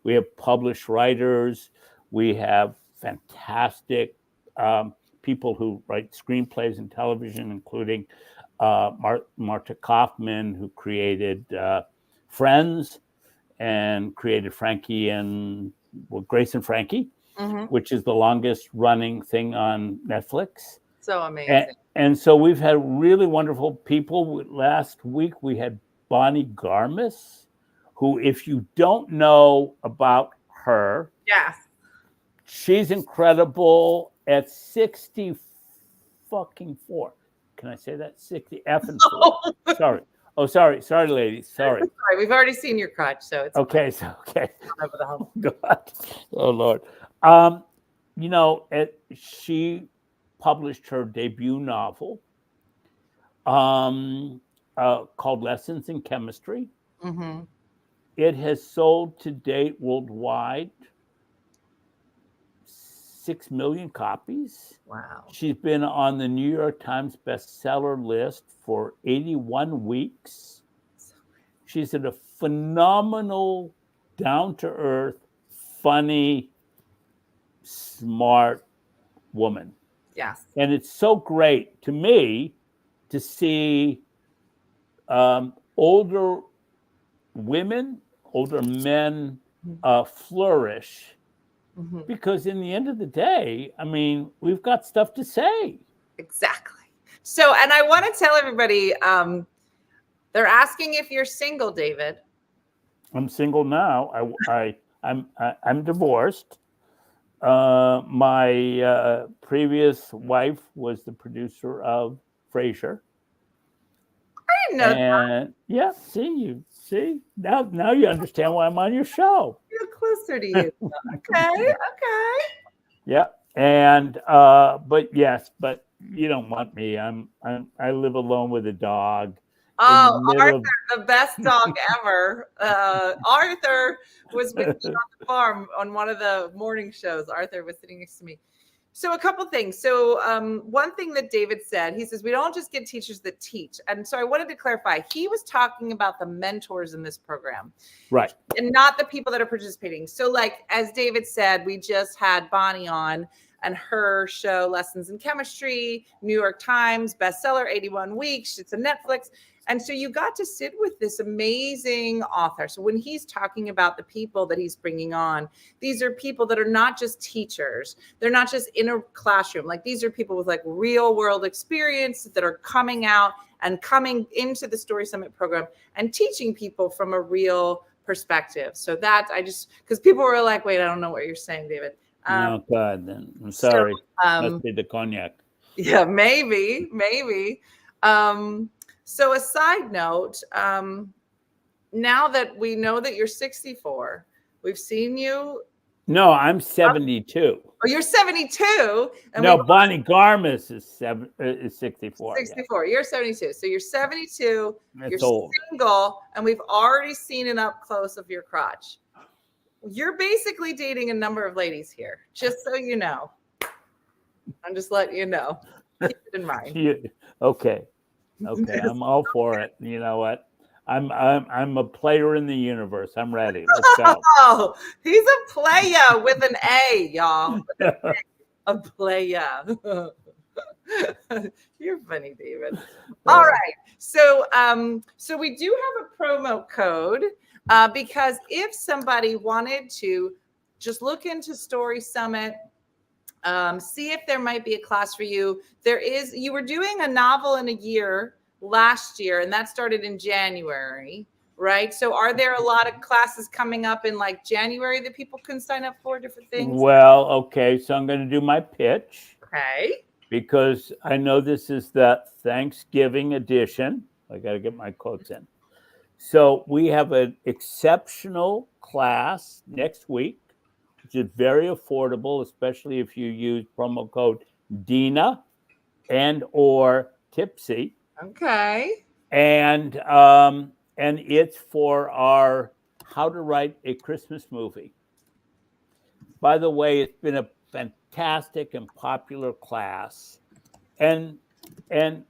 We have published writers. We have fantastic people who write screenplays and television, including Marta Kaufman, who created Friends and created Frankie and Grace and Frankie, which is the longest running thing on Netflix. So amazing. And so we've had really wonderful people. Last week we had Bonnie Garmis, who, if you don't know about her, she's incredible at 60 fucking 4. Can I say that? 60 effing 4. Sorry. Oh, sorry, ladies. Sorry. We've already seen your crotch, so it's okay. fine. Okay. Over the hump. God. Oh Lord. She published her debut novel called Lessons in Chemistry. It has sold to date worldwide 6 million copies. Wow. She's been on the New York Times bestseller list for 81 weeks. She's a phenomenal, down-to-earth, funny, smart woman. Yes. And it's so great to me to see older women, older men flourish. Because in the end of the day, we've got stuff to say. Exactly. So, and I want to tell everybody, they're asking if you're single, David. I'm single now. I'm divorced. My previous wife was the producer of Frasier. I didn't know that. Yeah, see now you understand why I'm on your show. Feel closer to you. Okay. Yeah, and but you don't want me. I live alone with a dog. Oh, Arthur, the best dog ever. Arthur was with me on the farm on one of the morning shows. Arthur was sitting next to me. So a couple things. So one thing that David said, he says, we don't just get teachers that teach. And so I wanted to clarify, he was talking about the mentors in this program. Right. And not the people that are participating. So like, as David said, we just had Bonnie on and her show, Lessons in Chemistry, New York Times, bestseller, 81 weeks. It's a Netflix. And so you got to sit with this amazing author. So when he's talking about the people that he's bringing on, these are people that are not just teachers. They're not just in a classroom. Like these are people with like real world experience that are coming out and coming into the Story Summit program and teaching people from a real perspective. So that because people were like, wait, I don't know what you're saying, David. Oh God, then I'm sorry. Must be the cognac. Yeah, maybe. So a side note, now that we know that you're 64, we've seen you. No, I'm 72. you're 72. And No, we've Bonnie Garmis is 64. 64. You're 72. So you're 72. Yeah. You're It's old. single, and we've already seen an up close of your crotch. You're basically dating a number of ladies here, just so you know. I'm just letting you know. Keep it in mind. Okay. I'm all for it. You know what? I'm a player in the universe. I'm ready. Let's go. Oh, he's a playa with an A, y'all. A playa. You're funny, David. All right. So we do have a promo code because if somebody wanted to just look into Story Summit, see if there might be a class for you. You were doing a novel in a year last year, and that started in January, right? So are there a lot of classes coming up in like January that people can sign up for, different things? Well, okay. So I'm going to do my pitch. Okay. Because I know this is the Thanksgiving edition. I got to get my quotes in. So we have an exceptional class next week, which is very affordable, especially if you use promo code Dina and or Tipsy. Okay. And it's for our How to Write a Christmas Movie. By the way, it's been a fantastic and popular class. And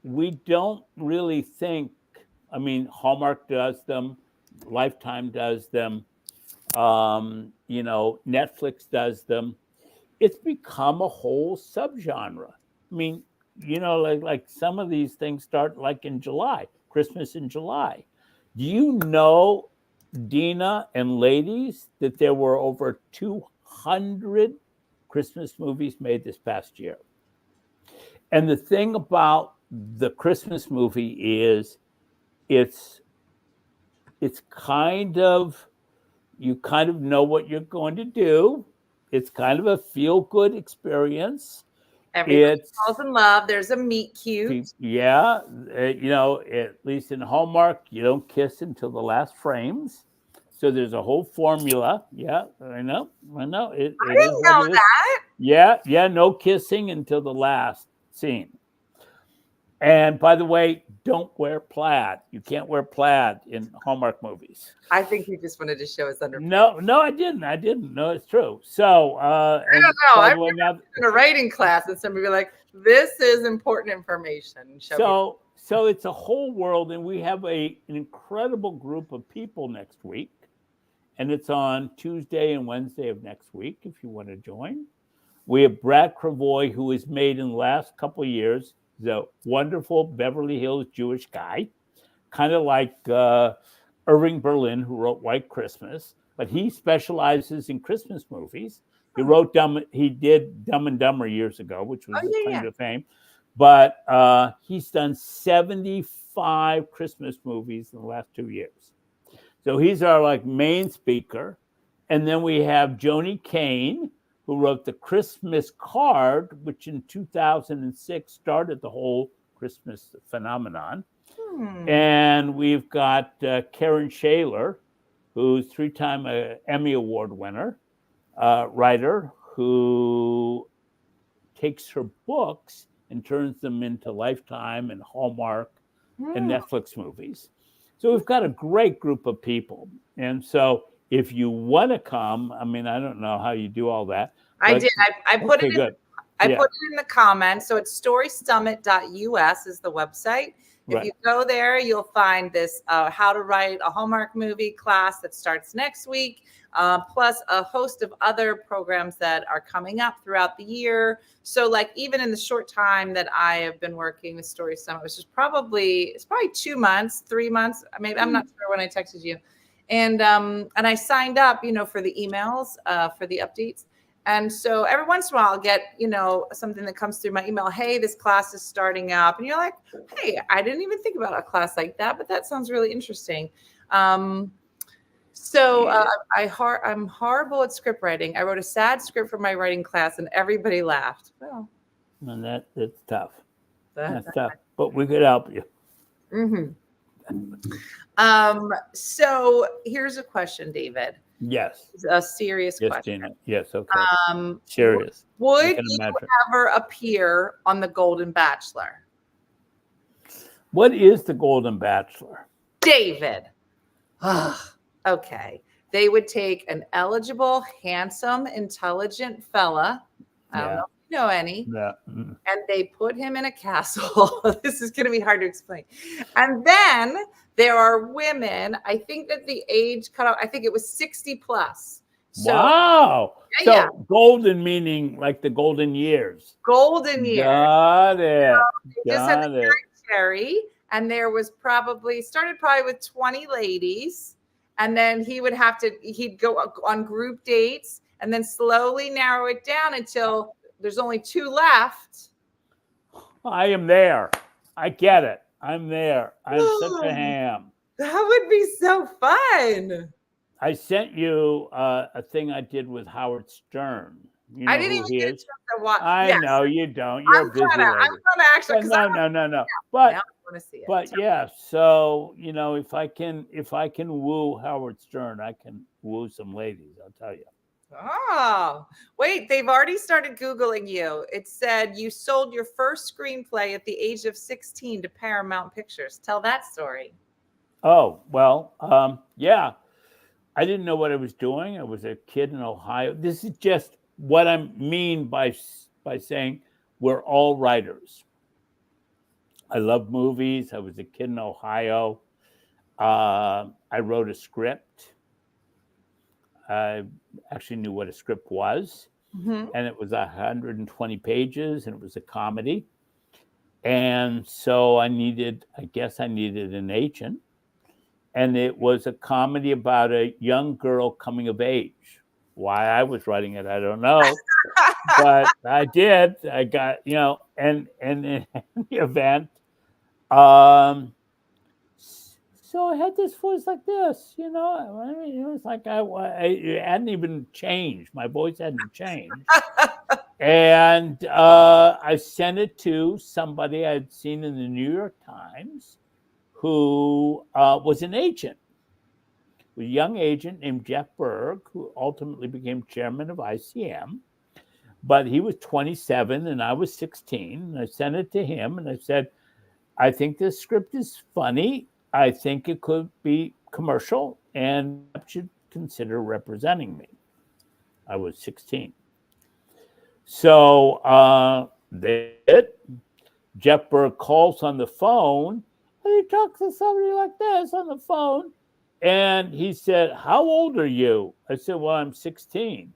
we don't really think, I mean, Hallmark does them, Lifetime does them, Netflix does them. It's become a whole subgenre. I mean, like some of these things start like in July, Christmas in July. Do you know, Dina and ladies, that there were over 200 Christmas movies made this past year? And the thing about the Christmas movie is it's kind of, you kind of know what you're going to do. It's kind of a feel-good experience. Everybody falls in love. There's a meet cute. Yeah. At least in Hallmark, you don't kiss until the last frames. So there's a whole formula. Yeah, I know. I didn't know that. Yeah, no kissing until the last scene. And by the way, don't wear plaid. You can't wear plaid in Hallmark movies. I think he just wanted to show his underpants. No, I didn't. No, it's true. So I don't know. I've been in a writing class and somebody be like, this is important information. So it's a whole world, and we have an incredible group of people next week. And it's on Tuesday and Wednesday of next week if you want to join. We have Brad Cravoy, who has made in the last couple of years the wonderful Beverly Hills Jewish guy, kind of like Irving Berlin, who wrote White Christmas, but he specializes in Christmas movies. He did Dumb and Dumber years ago, which was a claim to fame, but he's done 75 Christmas movies in the last 2 years. So he's our main speaker. And then we have Joni Kane, who wrote The Christmas Card, which in 2006 started the whole Christmas phenomenon. And we've got Karen Shaler, who's 3-time Emmy Award winner, writer, who takes her books and turns them into Lifetime and Hallmark and Netflix movies. So we've got a great group of people. And so if you want to come, I mean, I don't know how you do all that. I did. I put it in. I put it in the comments. So it's storysummit.us is the website. If you go there, you'll find this How to Write a Hallmark Movie class that starts next week, plus a host of other programs that are coming up throughout the year. So even in the short time that I have been working with Story Summit, which is probably 2 months, 3 months, maybe I'm not sure when I texted you. And I signed up, for the emails, for the updates. And so every once in a while I'll get, something that comes through my email. Hey, this class is starting up. And you're like, hey, I didn't even think about a class like that, but that sounds really interesting. I'm horrible at script writing. I wrote a sad script for my writing class and everybody laughed. Well, and it's tough. That's tough, but we could help you. So here's a question, David. Yes. It's a serious Yes, question. Dina. Yes. Okay. Um, Serious. I would can you imagine. ever appear on The Golden Bachelor? What is the Golden Bachelor? David. Okay. They would take an eligible, handsome, intelligent fella. I don't Yeah. know if you know any. Yeah. And they put him in a castle. This is going to be hard to explain. And then there are women. I think that the age cutoff, I think it was 60 plus. So, Wow. So yeah. golden meaning like the golden years. Golden years. Got it. They just had Got the it. guy Cherry, and there was started probably with 20 ladies, and then he'd go on group dates, and then slowly narrow it down until there's only 2 left. I am there. I get it. I'm there. I'm such a ham. That would be so fun. I sent you a thing I did with Howard Stern. You know I didn't who even he get a is? chance to watch. I Yes. know you don't. You're a busy I'm lady. gonna actually. But no. But I want to see it. But yeah, so if I can woo Howard Stern, I can woo some ladies, I'll tell you. Oh, wait, they've already started Googling you. It said you sold your first screenplay at the age of 16 to Paramount Pictures. Tell that story. Oh, well, yeah. I didn't know what I was doing. I was a kid in Ohio. This is just what I mean by saying we're all writers. I love movies. I was a kid in Ohio. I wrote a script. I actually knew what a script was. Mm-hmm. And it was 120 pages, and it was a comedy. And so I guess I needed an agent. And it was a comedy about a young girl coming of age. Why I was writing it, I don't know. But I did. I got, and in the event, so I had this voice like this, I mean, it was like it hadn't even changed. My voice hadn't changed. And I sent it to somebody I'd seen in the New York Times who was an agent, a young agent named Jeff Berg, who ultimately became chairman of ICM. But he was 27 and I was 16. And I sent it to him and I said, I think this script is funny. I think it could be commercial and you should consider representing me. I was 16. So Jeff Berg calls on the phone and he talks to somebody like this on the phone. And he said, how old are you? I said, well, I'm 16.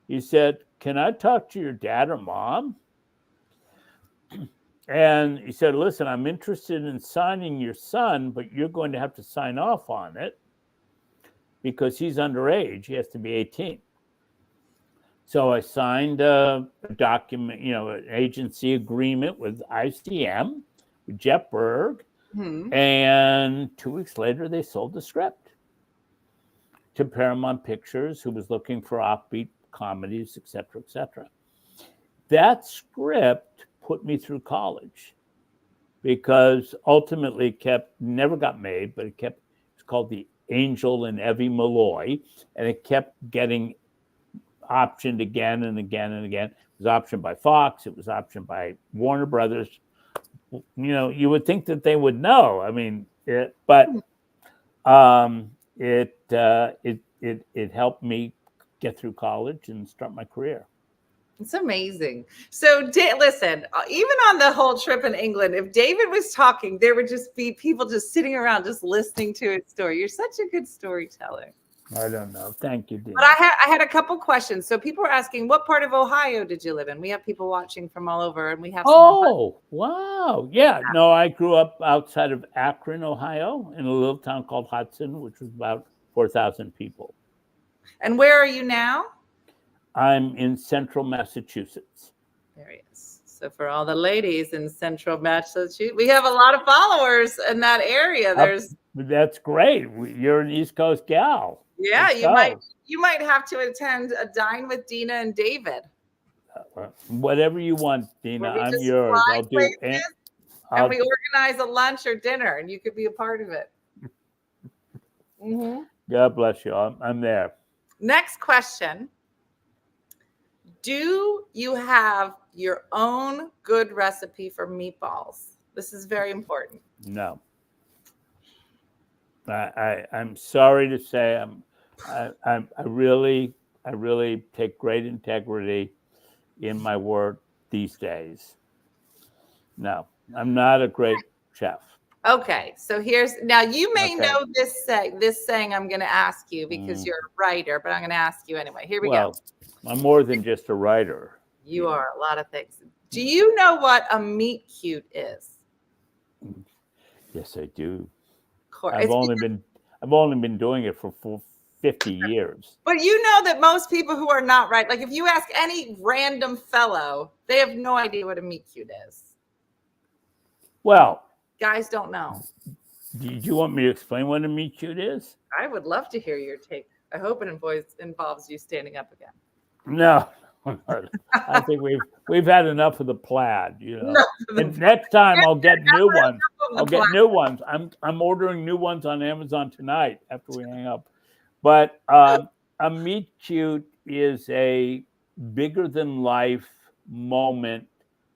He said, can I talk to your dad or mom? And he said, listen, I'm interested in signing your son, but you're going to have to sign off on it because he's underage. He has to be 18. So I signed a document, an agency agreement with ICM, with Jeff Berg. Mm-hmm. And 2 weeks later, they sold the script to Paramount Pictures, who was looking for offbeat comedies, et cetera, That script put me through college because ultimately it never got made, but it's called The Angel and Evie Malloy, and it kept getting optioned again and again and again. It was optioned by Fox. It was optioned by Warner Brothers. You would think that they would know. I mean, it helped me get through college and start my career. It's amazing. So listen, even on the whole trip in England, if David was talking, there would just be people just sitting around just listening to his story. You're such a good storyteller. I don't know. Thank you, Dina. But I had a couple questions. So people were asking, what part of Ohio did you live in? We have people watching from all over, and we have Wow. Yeah. No, I grew up outside of Akron, Ohio, in a little town called Hudson, which was about 4,000 people. And where are you now? I'm in central Massachusetts. There he is. So for all the ladies in central Massachusetts, we have a lot of followers in that area. That's great. You're an East Coast gal. Yeah, you might have to attend a Dine with Dina and David. Whatever you want, Dina. I'm yours. I'll do it. And we organize a lunch or dinner, and you could be a part of it. Mm-hmm. God bless you. I'm there. Next question. Do you have your own good recipe for meatballs? This is very important. No. I'm sorry to say I really take great integrity in my work these days. No, I'm not a great chef. Okay, so now you may Okay. know this saying I'm going to ask you because you're a writer, but I'm going to ask you anyway. Here we go. I'm more than just a writer. You are a lot of things. Do you know what a meet cute is? Yes, I do. Of course. I've only been doing it for 50 years. But you know that most people who are not right, like if you ask any random fellow, they have no idea what a meet cute is. Well, guys don't know. Do you want me to explain what a meet cute is? I would love to hear your take. I hope it involves you standing up again. No. I think we've had enough of the plaid, And next time I'll get new ones. New ones. I'm ordering new ones on Amazon tonight after we hang up. But a meet cute is a bigger than life moment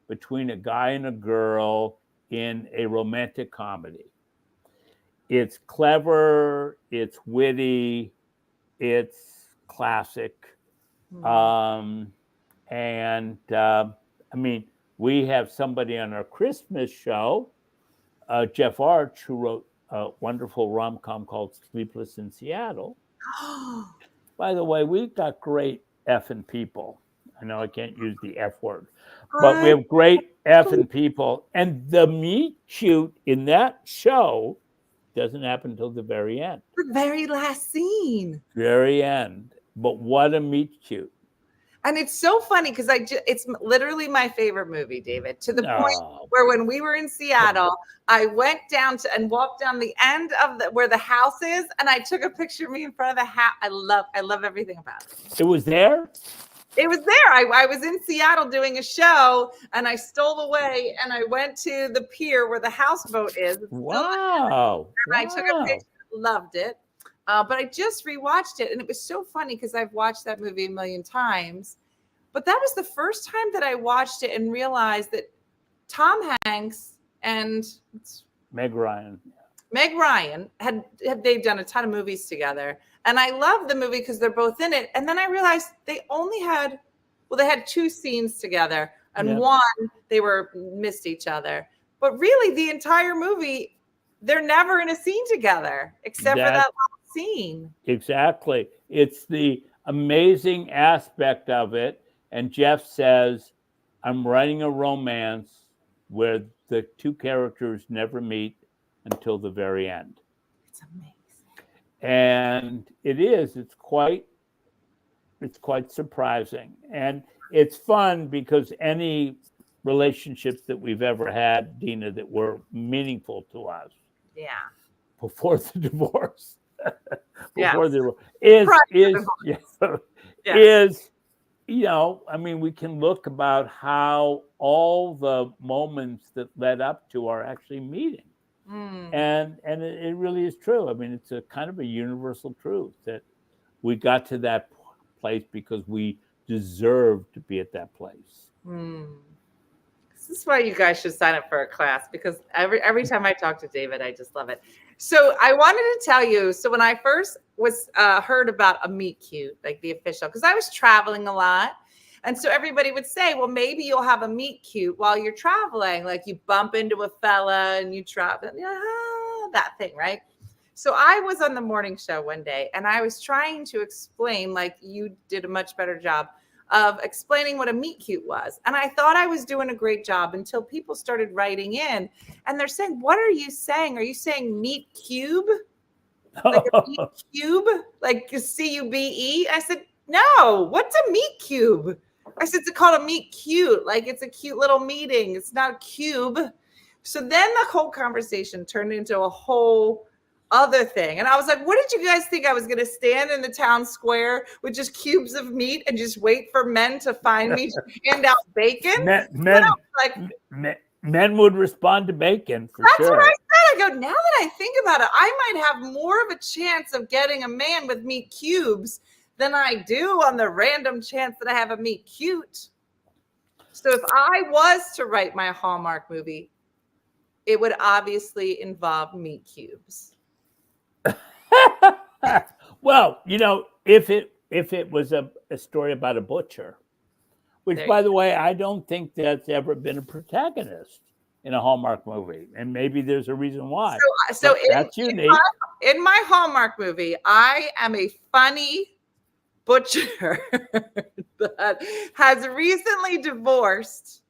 between a guy and a girl in a romantic comedy. It's clever, it's witty, it's classic. We have somebody on our Christmas show, Jeff Arch, who wrote a wonderful rom-com called Sleepless in Seattle. By the way, we've got great effing people. I know I can't use the F word, but we have great effing people. And the meet cute in that show doesn't happen until the very end. The very last scene. Very end. But what a meet cute. And it's so funny because it's literally my favorite movie, David, to the point where when we were in Seattle, I went down and walked down the end of where the house is, and I took a picture of me in front of the house. I love everything about it. It was there? It was there. I was in Seattle doing a show, and I stole away, and I went to the pier where the houseboat is. Wow. And I took a picture. Loved it. But I just rewatched it, and it was so funny because I've watched that movie a million times. But that was the first time that I watched it and realized that Tom Hanks and Meg Ryan had they've done a ton of movies together. And I love the movie because they're both in it. And then I realized they had 2 scenes together, and one they missed each other. But really, the entire movie, they're never in a scene together except for that last scene. Exactly. It's the amazing aspect of it. And Jeff says, I'm writing a romance where the 2 characters never meet until the very end. It's amazing. And it's quite surprising. And it's fun because any relationships that we've ever had, Dina, that were meaningful to us. Yeah. Before the divorce. We can look about how all the moments that led up to are actually meeting. And it really is true. I mean, it's a kind of a universal truth that we got to that place because we deserve to be at that place. This is why you guys should sign up for a class, because every time I talk to David, I just love it. So I wanted to tell you, so when I first was heard about a meet cute, like the official, because I was traveling a lot. And so everybody would say, well, maybe you'll have a meet cute while you're traveling. Like you bump into a fella and you travel, that thing, right? So I was on the morning show one day and I was trying to explain, like you did a much better job of explaining what a meet cute was. And I thought I was doing a great job until people started writing in and they're saying, what are you saying? Are you saying meet cube? Like a meet cube? Like CUBE? I said, no, what's a meet cube? I said, it's called a meet cute. Like it's a cute little meeting. It's not a cube. So then the whole conversation turned into a whole other thing. And I was like, what did you guys think? I was going to stand in the town square with just cubes of meat and just wait for men to find me to hand out bacon? Men would respond to bacon for That's sure. What I said. I go, now that I think about it, I might have more of a chance of getting a man with meat cubes than I do on the random chance that I have a meet cute. So if I was to write my Hallmark movie, it would obviously involve meat cubes. Well, if it was a story about a butcher, which, There by you the way, I don't think that's ever been a protagonist in a Hallmark movie, and maybe there's a reason why. So But that's unique. in my Hallmark movie, I am a funny butcher that has recently divorced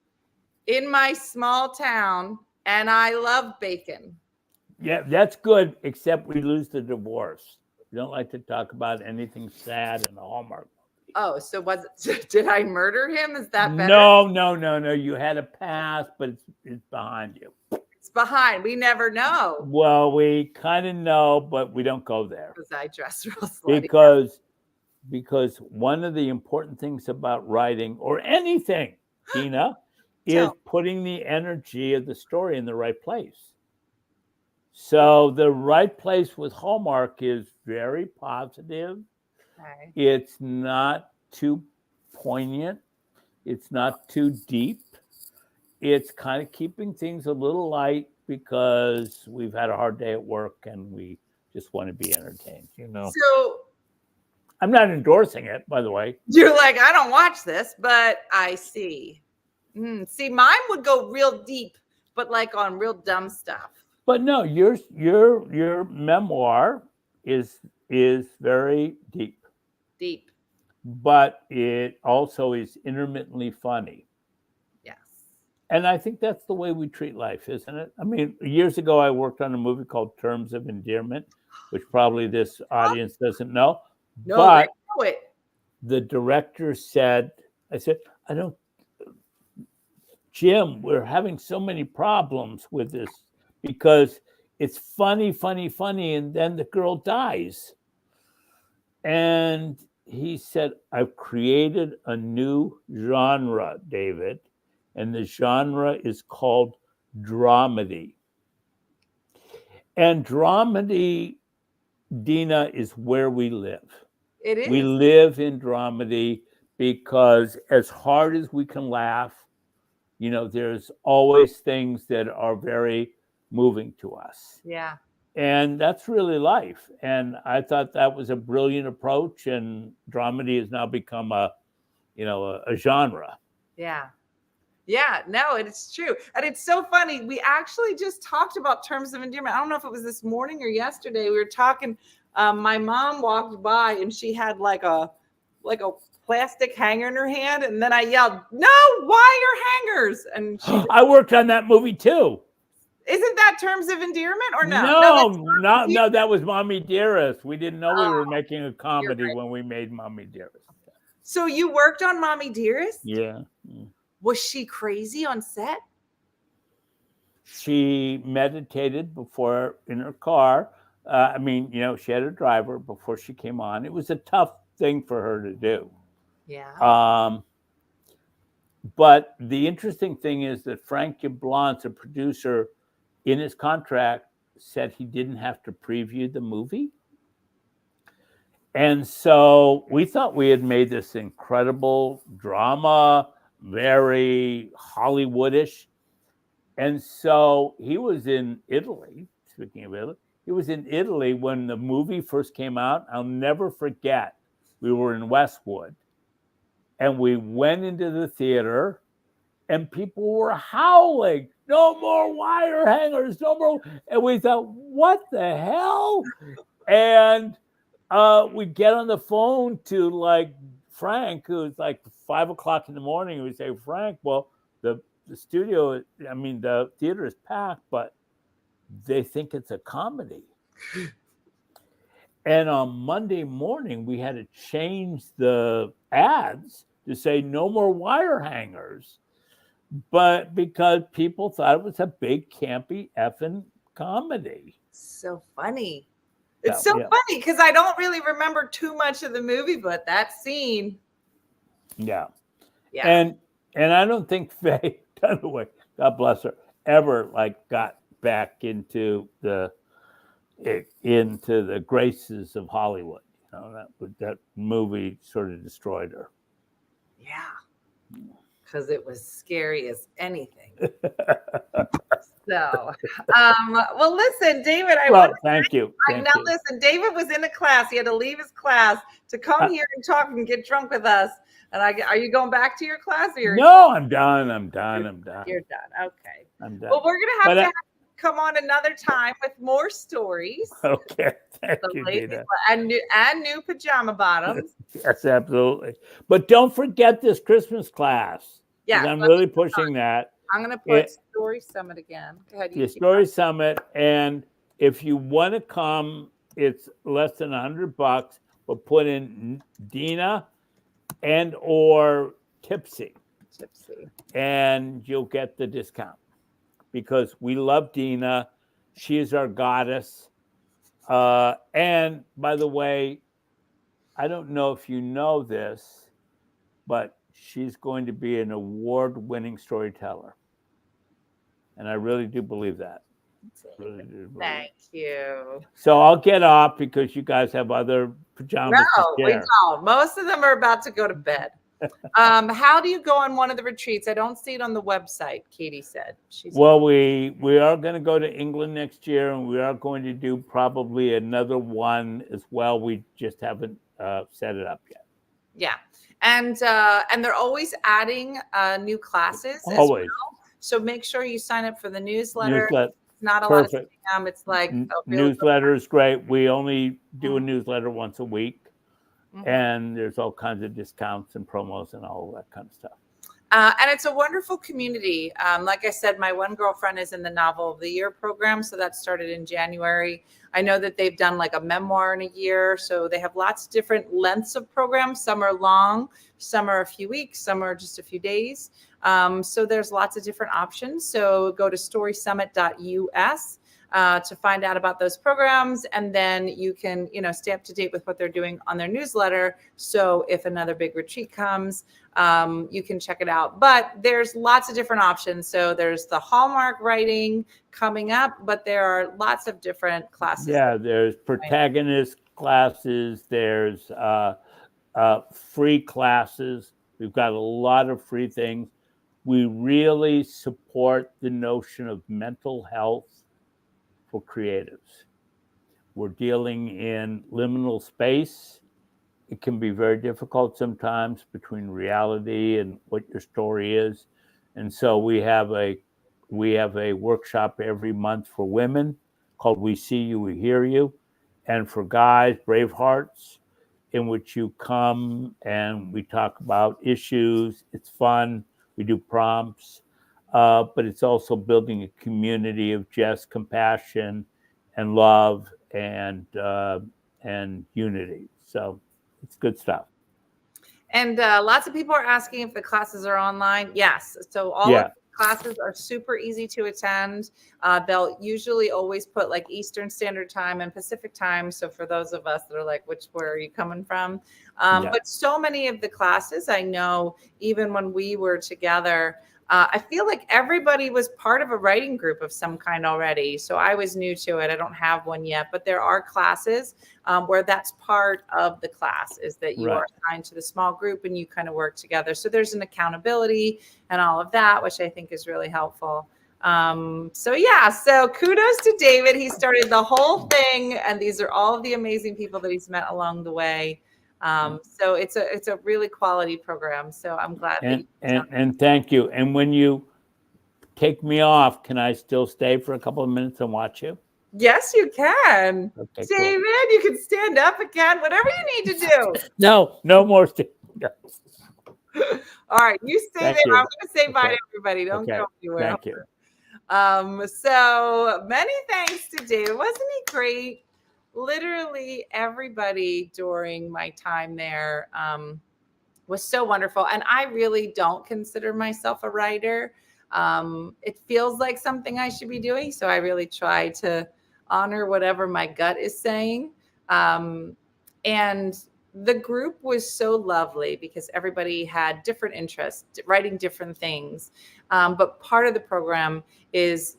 in my small town, and I love bacon. Yeah, that's good, except we lose the divorce. We don't like to talk about anything sad in a Hallmark. Oh, so did I murder him? Is that better? No. You had a past, but it's behind you. It's behind. We never know. Well, we kind of know, but we don't go there. Because I dress real slutty. Because one of the important things about writing or anything, Dina, is putting the energy of the story in the right place. So the right place with Hallmark is very positive. Okay. It's not too poignant. It's not too deep. It's kind of keeping things a little light because we've had a hard day at work and we just want to be entertained, So I'm not endorsing it, by the way. you're like, I don't watch this, but I see. See, mine would go real deep, but like on real dumb stuff. But no, your memoir is very deep. Deep. But it also is intermittently funny. Yes. And I think that's the way we treat life, isn't it? I mean, years ago, I worked on a movie called Terms of Endearment, which probably this audience doesn't know. No, but they know it. The director said, Jim, we're having so many problems with this because it's funny, and then the girl dies. And he said, I've created a new genre, David, and the genre is called dramedy. And dramedy, Dina, is where we live. It is. We live in dramedy because as hard as we can laugh, there's always things that are very moving to us. Yeah. And that's really life. And I thought that was a brilliant approach. And dramedy has now become a genre. Yeah. Yeah, no, it's true. And it's so funny. We actually just talked about Terms of Endearment. I don't know if it was this morning or yesterday. We were talking. My mom walked by and she had like a plastic hanger in her hand. And then I yelled, no wire hangers. And I worked on that movie too. Isn't that Terms of Endearment or no? No, that was Mommy Dearest. We didn't know we were making a comedy when we made Mommy Dearest. So you worked on Mommy Dearest? Yeah. Was she crazy on set? She meditated before in her car. She had a driver before she came on. It was a tough thing for her to do. Yeah. But the interesting thing is that Frank Yablans, a producer, in his contract said he didn't have to preview the movie. And so we thought we had made this incredible drama, very Hollywoodish. And so he was in Italy, speaking of Italy, he was in Italy when the movie first came out. I'll never forget. We were in Westwood and we went into the theater and people were howling, no more wire hangers, no more. And we thought, what the hell? And we get on the phone to like Frank, who's like 5 o'clock in the morning. We say, Frank, well, the studio, the theater is packed, but they think it's a comedy. And on Monday morning, we had to change the ads to say no more wire hangers. But because people thought it was a big campy effing comedy. So funny. It's funny because I don't really remember too much of the movie, but that scene. Yeah. And I don't think Faye Dunaway, God bless her, ever got back into the graces of Hollywood. That movie sort of destroyed her. Yeah, because it was scary as anything. So, well, listen, David, Thank you. now listen, David was in a class. He had to leave his class to come here and talk and get drunk with us. And are you going back to your class? No, I'm done. You're done. Okay. I'm done. Well, we're going to have come on another time with more stories. Okay. Thank you, Dina. And new pajama bottoms. Yes, absolutely. But don't forget this Christmas class. Yeah. I'm really pushing that. I'm going to put Story Summit again. Go ahead. The Story Summit. And if you want to come, it's less than $100, but put in Dina and or Tipsy. And you'll get the discount because we love Dina. She is our goddess. And by the way, I don't know if you know this, but she's going to be an award-winning storyteller. And I really do believe that. Thank you. So I'll get off because you guys have other pajamas to share. We don't. Most of them are about to go to bed. How do you go on one of the retreats? I don't see it on the website, Katie said. We are going to go to England next year, and we are going to do probably another one as well. We just haven't set it up yet. Yeah. And they're always adding new classes as well. So make sure you sign up for the newsletter. It's not a lot of spam. It's like newsletter is great. We only do a newsletter once a week. And there's all kinds of discounts and promos and all that kind of stuff. And it's a wonderful community. Like I said, my one girlfriend is in the Novel of the Year program. So that started in January. I know that they've done like a memoir in a year. So they have lots of different lengths of programs. Some are long, some are a few weeks, some are just a few days. So there's lots of different options. So go to storysummit.us. To find out about those programs, and then you can, stay up to date with what they're doing on their newsletter. So if another big retreat comes, you can check it out. But there's lots of different options. So there's the Hallmark writing coming up, but there are lots of different classes. Yeah, there's protagonist classes. There's free classes. We've got a lot of free things. We really support the notion of mental health for creatives. We're dealing in liminal space. It can be very difficult sometimes between reality and what your story is. And so we have a workshop every month for women called We See You, We Hear You. And for guys, Brave Hearts, in which you come and we talk about issues. It's fun. We do prompts. But it's also building a community of just compassion and love and unity. So it's good stuff. And lots of people are asking if the classes are online. Yes. So all of the classes are super easy to attend. They'll usually always put like Eastern Standard Time and Pacific Time. So for those of us that are like, where are you coming from? But so many of the classes, I know, even when we were together, I feel like everybody was part of a writing group of some kind already. So I was new to it. I don't have one yet, but there are classes where that's part of the class is that you are assigned to the small group and you kind of work together. So there's an accountability and all of that, which I think is really helpful. So kudos to David. He started the whole thing, and these are all of the amazing people that he's met along the way. So it's a really quality program. So I'm glad. And thank you. And when you take me off, can I still stay for a couple of minutes and watch you? Yes, you can. Okay, David, cool. You can stand up again, whatever you need to do. No more standing up. All right, you stay there. I'm going to say bye to everybody. Don't go anywhere. Thank you. So many thanks to David. Wasn't he great? Literally everybody during my time there was so wonderful. And I really don't consider myself a writer. It feels like something I should be doing. So I really try to honor whatever my gut is saying. And the group was so lovely because everybody had different interests, writing different things. But part of the program is,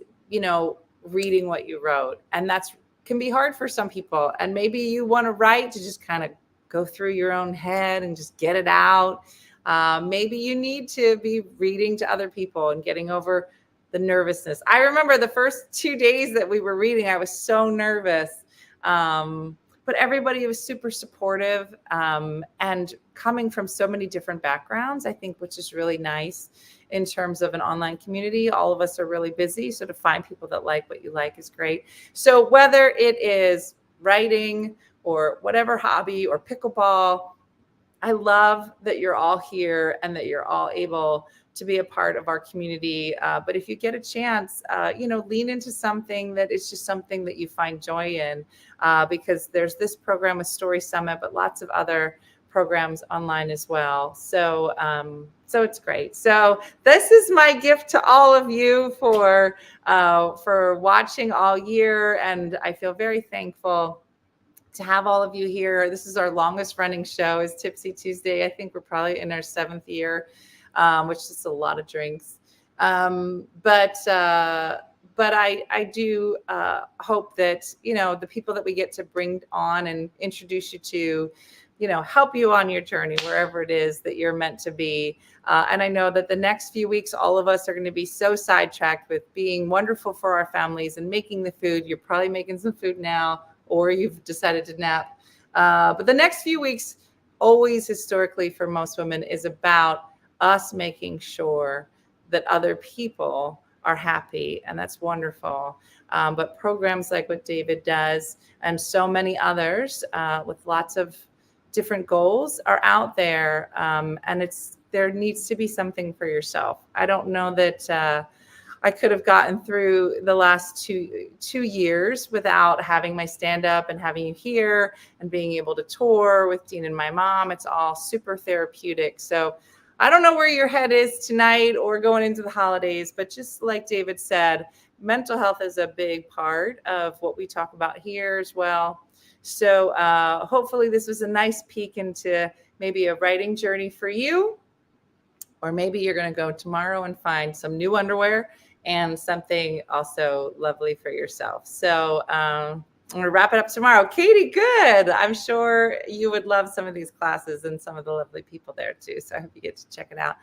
reading what you wrote. And that's can be hard for some people. And maybe you want to write to just kind of go through your own head and just get it out. Maybe you need to be reading to other people and getting over the nervousness. I remember the first 2 days that we were reading, I was so nervous. But everybody was super supportive, and coming from so many different backgrounds, I think, which is really nice in terms of an online community. All of us are really busy, so to find people that like what you like is great. So whether it is writing or whatever hobby or pickleball, I love that you're all here and that you're all able to be a part of our community. But if you get a chance, lean into something that is just something that you find joy in, because there's this program with Story Summit, but lots of other programs online as well. So it's great. So this is my gift to all of you for watching all year. And I feel very thankful to have all of you here. This is our longest running show, is Tipsy Tuesday. I think we're probably in our 7th year, which is a lot of drinks. But I do hope that, the people that we get to bring on and introduce you to, help you on your journey, wherever it is that you're meant to be. And I know that the next few weeks, all of us are going to be so sidetracked with being wonderful for our families and making the food. You're probably making some food now, or you've decided to nap. But the next few weeks, always historically for most women, is about us making sure that other people are happy, and that's wonderful. But programs like what David does and so many others with lots of different goals are out there, and there needs to be something for yourself. I don't know that I could have gotten through the last two years without having my stand-up and having you here and being able to tour with Dean and my mom. It's all super therapeutic. So I don't know where your head is tonight or going into the holidays, but just like David said, mental health is a big part of what we talk about here as well. So hopefully this was a nice peek into maybe a writing journey for you, or maybe you're going to go tomorrow and find some new underwear and something also lovely for yourself. So I'm going to wrap it up tomorrow. Katie, good. I'm sure you would love some of these classes and some of the lovely people there too. So I hope you get to check it out.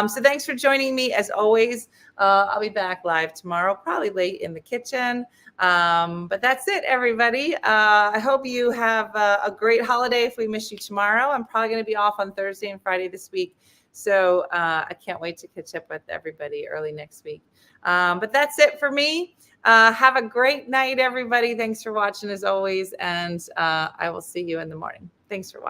So thanks for joining me. As always, I'll be back live tomorrow, probably late in the kitchen. But that's it, everybody. I hope you have a great holiday. If we miss you tomorrow, I'm probably going to be off on Thursday and Friday this week. So I can't wait to catch up with everybody early next week. But that's it for me. Have a great night, everybody. Thanks for watching as always. And I will see you in the morning. Thanks for watching.